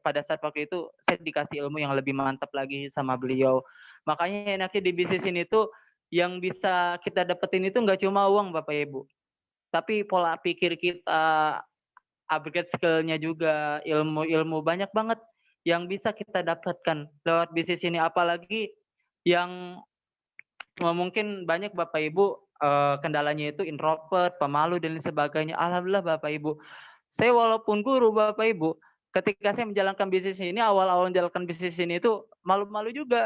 pada saat waktu itu saya dikasih ilmu yang lebih mantap lagi sama beliau. Makanya enaknya di bisnis ini tuh yang bisa kita dapetin itu nggak cuma uang Bapak Ibu. Tapi pola pikir kita, upgrade skill-nya juga, ilmu banyak banget yang bisa kita dapatkan lewat bisnis ini. Apalagi yang mungkin banyak Bapak Ibu kendalanya itu introvert, pemalu dan sebagainya. Alhamdulillah Bapak Ibu, saya walaupun guru Bapak Ibu, ketika saya menjalankan bisnis ini, awal-awal menjalankan bisnis ini itu malu-malu juga,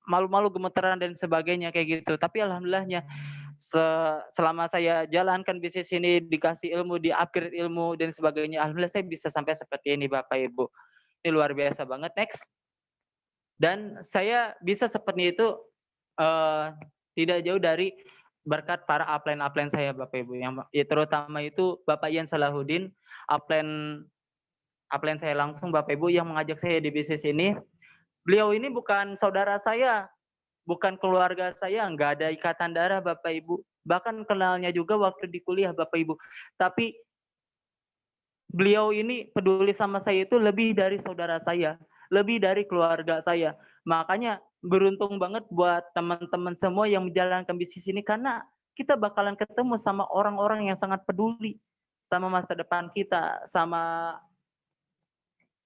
malu-malu, gemeteran dan sebagainya kayak gitu. Tapi alhamdulillahnya selama saya jalankan bisnis ini, dikasih ilmu, di-upgrade ilmu dan sebagainya, alhamdulillah saya bisa sampai seperti ini Bapak Ibu. Ini luar biasa banget. Next. Dan saya bisa seperti itu tidak jauh dari berkat para upline saya Bapak Ibu, yang terutama itu Bapak Ian Salahuddin, upline saya langsung Bapak Ibu yang mengajak saya di bisnis ini. Beliau ini bukan saudara saya, bukan keluarga saya, nggak ada ikatan darah Bapak Ibu. Bahkan kenalnya juga waktu di kuliah Bapak Ibu. Tapi beliau ini peduli sama saya itu lebih dari saudara saya, lebih dari keluarga saya. Makanya beruntung banget buat teman-teman semua yang menjalankan bisnis ini, karena kita bakalan ketemu sama orang-orang yang sangat peduli sama masa depan kita, sama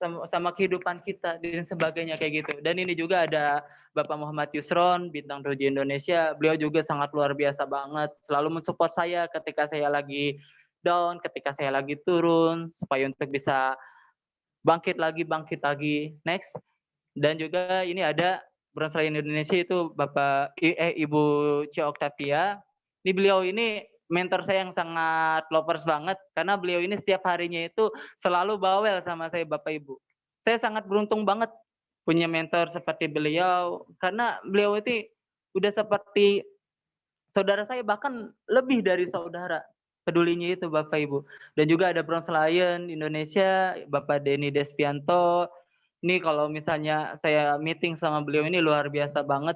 sama kehidupan kita dan sebagainya kayak gitu. Dan ini juga ada Bapak Muhammad Yusron, Bintang Doji Indonesia. Beliau juga sangat luar biasa banget, selalu mensupport saya ketika saya lagi down, ketika saya lagi turun, supaya untuk bisa bangkit lagi. Next. Dan juga ini ada Bronze Lion Indonesia itu Ibu Cia Octavia. Ini beliau ini mentor saya yang sangat lovers banget, karena beliau ini setiap harinya itu selalu bawel sama saya Bapak Ibu. Saya sangat beruntung banget punya mentor seperti beliau, karena beliau itu udah seperti saudara saya, bahkan lebih dari saudara. Pedulinya itu Bapak Ibu. Dan juga ada Bronze Lion Indonesia, Bapak Denny Despianto. Ini kalau misalnya saya meeting sama beliau ini luar biasa banget.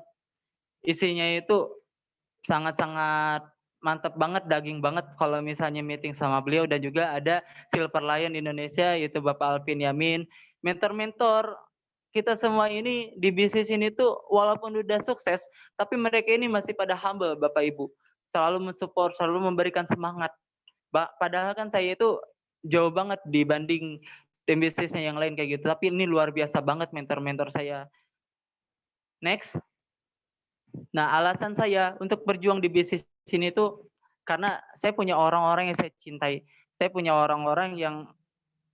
Isinya itu sangat-sangat mantap banget, daging banget kalau misalnya meeting sama beliau. Dan juga ada Silver Lion Indonesia, yaitu Bapak Alvin Yamin. Mentor-mentor kita semua ini di bisnis ini tuh walaupun udah sukses, tapi mereka ini masih pada humble Bapak Ibu. Selalu mensupport, selalu memberikan semangat. Padahal kan saya itu jauh banget dibanding tim bisnisnya yang lain kayak gitu. Tapi ini luar biasa banget mentor-mentor saya. Next. Nah, alasan saya untuk berjuang di bisnis ini tuh karena saya punya orang-orang yang saya cintai. Saya punya orang-orang yang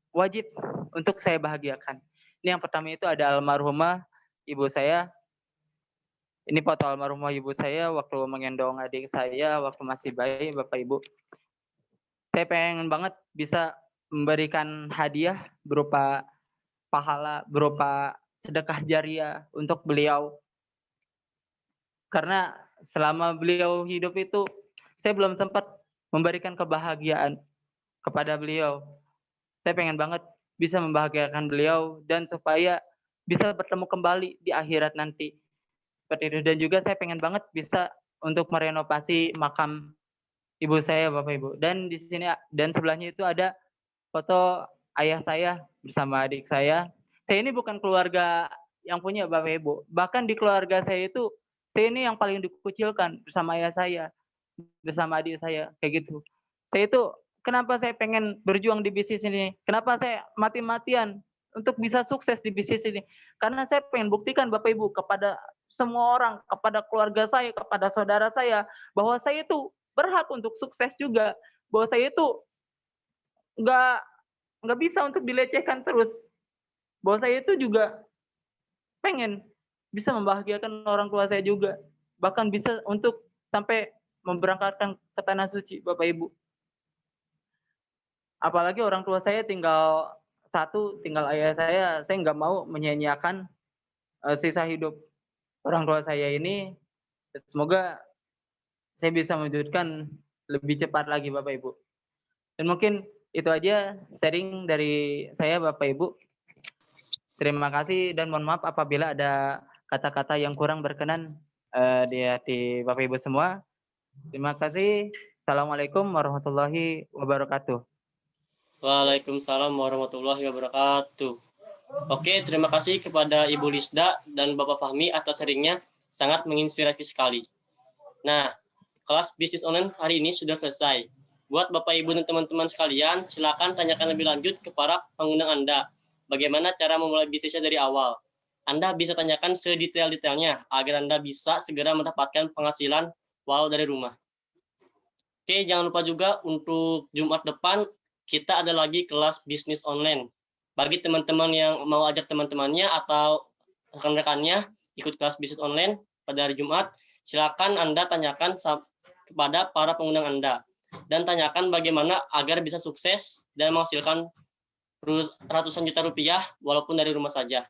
wajib untuk saya bahagiakan. Ini yang pertama itu ada almarhumah ibu saya. Ini foto almarhumah ibu saya waktu menggendong adik saya waktu masih bayi, Bapak Ibu. Saya pengen banget bisa memberikan hadiah berupa pahala, berupa sedekah jariah untuk beliau. Karena selama beliau hidup itu, saya belum sempat memberikan kebahagiaan kepada beliau. Saya pengen banget bisa membahagiakan beliau dan supaya bisa bertemu kembali di akhirat nanti. Seperti itu. Dan juga saya pengen banget bisa untuk merenovasi makam ibu saya, Bapak Ibu. Dan di sini dan sebelahnya itu ada foto ayah saya bersama adik saya. Saya ini bukan keluarga yang punya Bapak Ibu. Bahkan di keluarga saya itu saya ini yang paling dikucilkan bersama ayah saya, bersama adik saya, kayak gitu. Saya itu kenapa saya pengen berjuang di bisnis ini? Kenapa saya mati-matian untuk bisa sukses di bisnis ini? Karena saya pengen buktikan Bapak Ibu kepada semua orang, kepada keluarga saya, kepada saudara saya, bahwa saya itu berhak untuk sukses juga. Bahwa saya itu nggak bisa untuk dilecehkan terus. Bahwa saya itu juga pengen bisa membahagiakan orang tua saya juga. Bahkan bisa untuk sampai memberangkatkan ke tanah suci, Bapak Ibu. Apalagi orang tua saya tinggal satu, tinggal ayah saya nggak mau menyia-nyiakan sisa hidup orang tua saya ini. Semoga saya bisa mewujudkan lebih cepat lagi Bapak Ibu. Dan mungkin itu aja sharing dari saya Bapak Ibu. Terima kasih dan mohon maaf apabila ada kata-kata yang kurang berkenan di hati Bapak Ibu semua. Terima kasih. Assalamualaikum warahmatullahi wabarakatuh. Waalaikumsalam warahmatullahi wabarakatuh. Oke, terima kasih kepada Ibu Lisda dan Bapak Fahmi atas sharingnya, sangat menginspirasi sekali. Nah, kelas bisnis online hari ini sudah selesai. Buat Bapak Ibu dan teman-teman sekalian, silakan tanyakan lebih lanjut kepada pengundang Anda. Bagaimana cara memulai bisnisnya dari awal? Anda bisa tanyakan sedetail-detailnya agar Anda bisa segera mendapatkan penghasilan walau dari rumah. Oke, jangan lupa juga untuk Jumat depan kita ada lagi kelas bisnis online. Bagi teman-teman yang mau ajak teman-temannya atau rekan-rekannya ikut kelas bisnis online pada hari Jumat, silakan Anda tanyakan kepada para pengundang Anda. Dan tanyakan bagaimana agar bisa sukses dan menghasilkan ratusan juta rupiah walaupun dari rumah saja.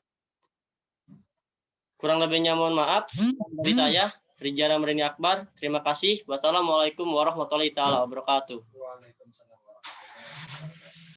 Kurang lebihnya mohon maaf. Dari saya, Rijal Ramdhani Akbar. Terima kasih. Wassalamualaikum warahmatullahi wabarakatuh.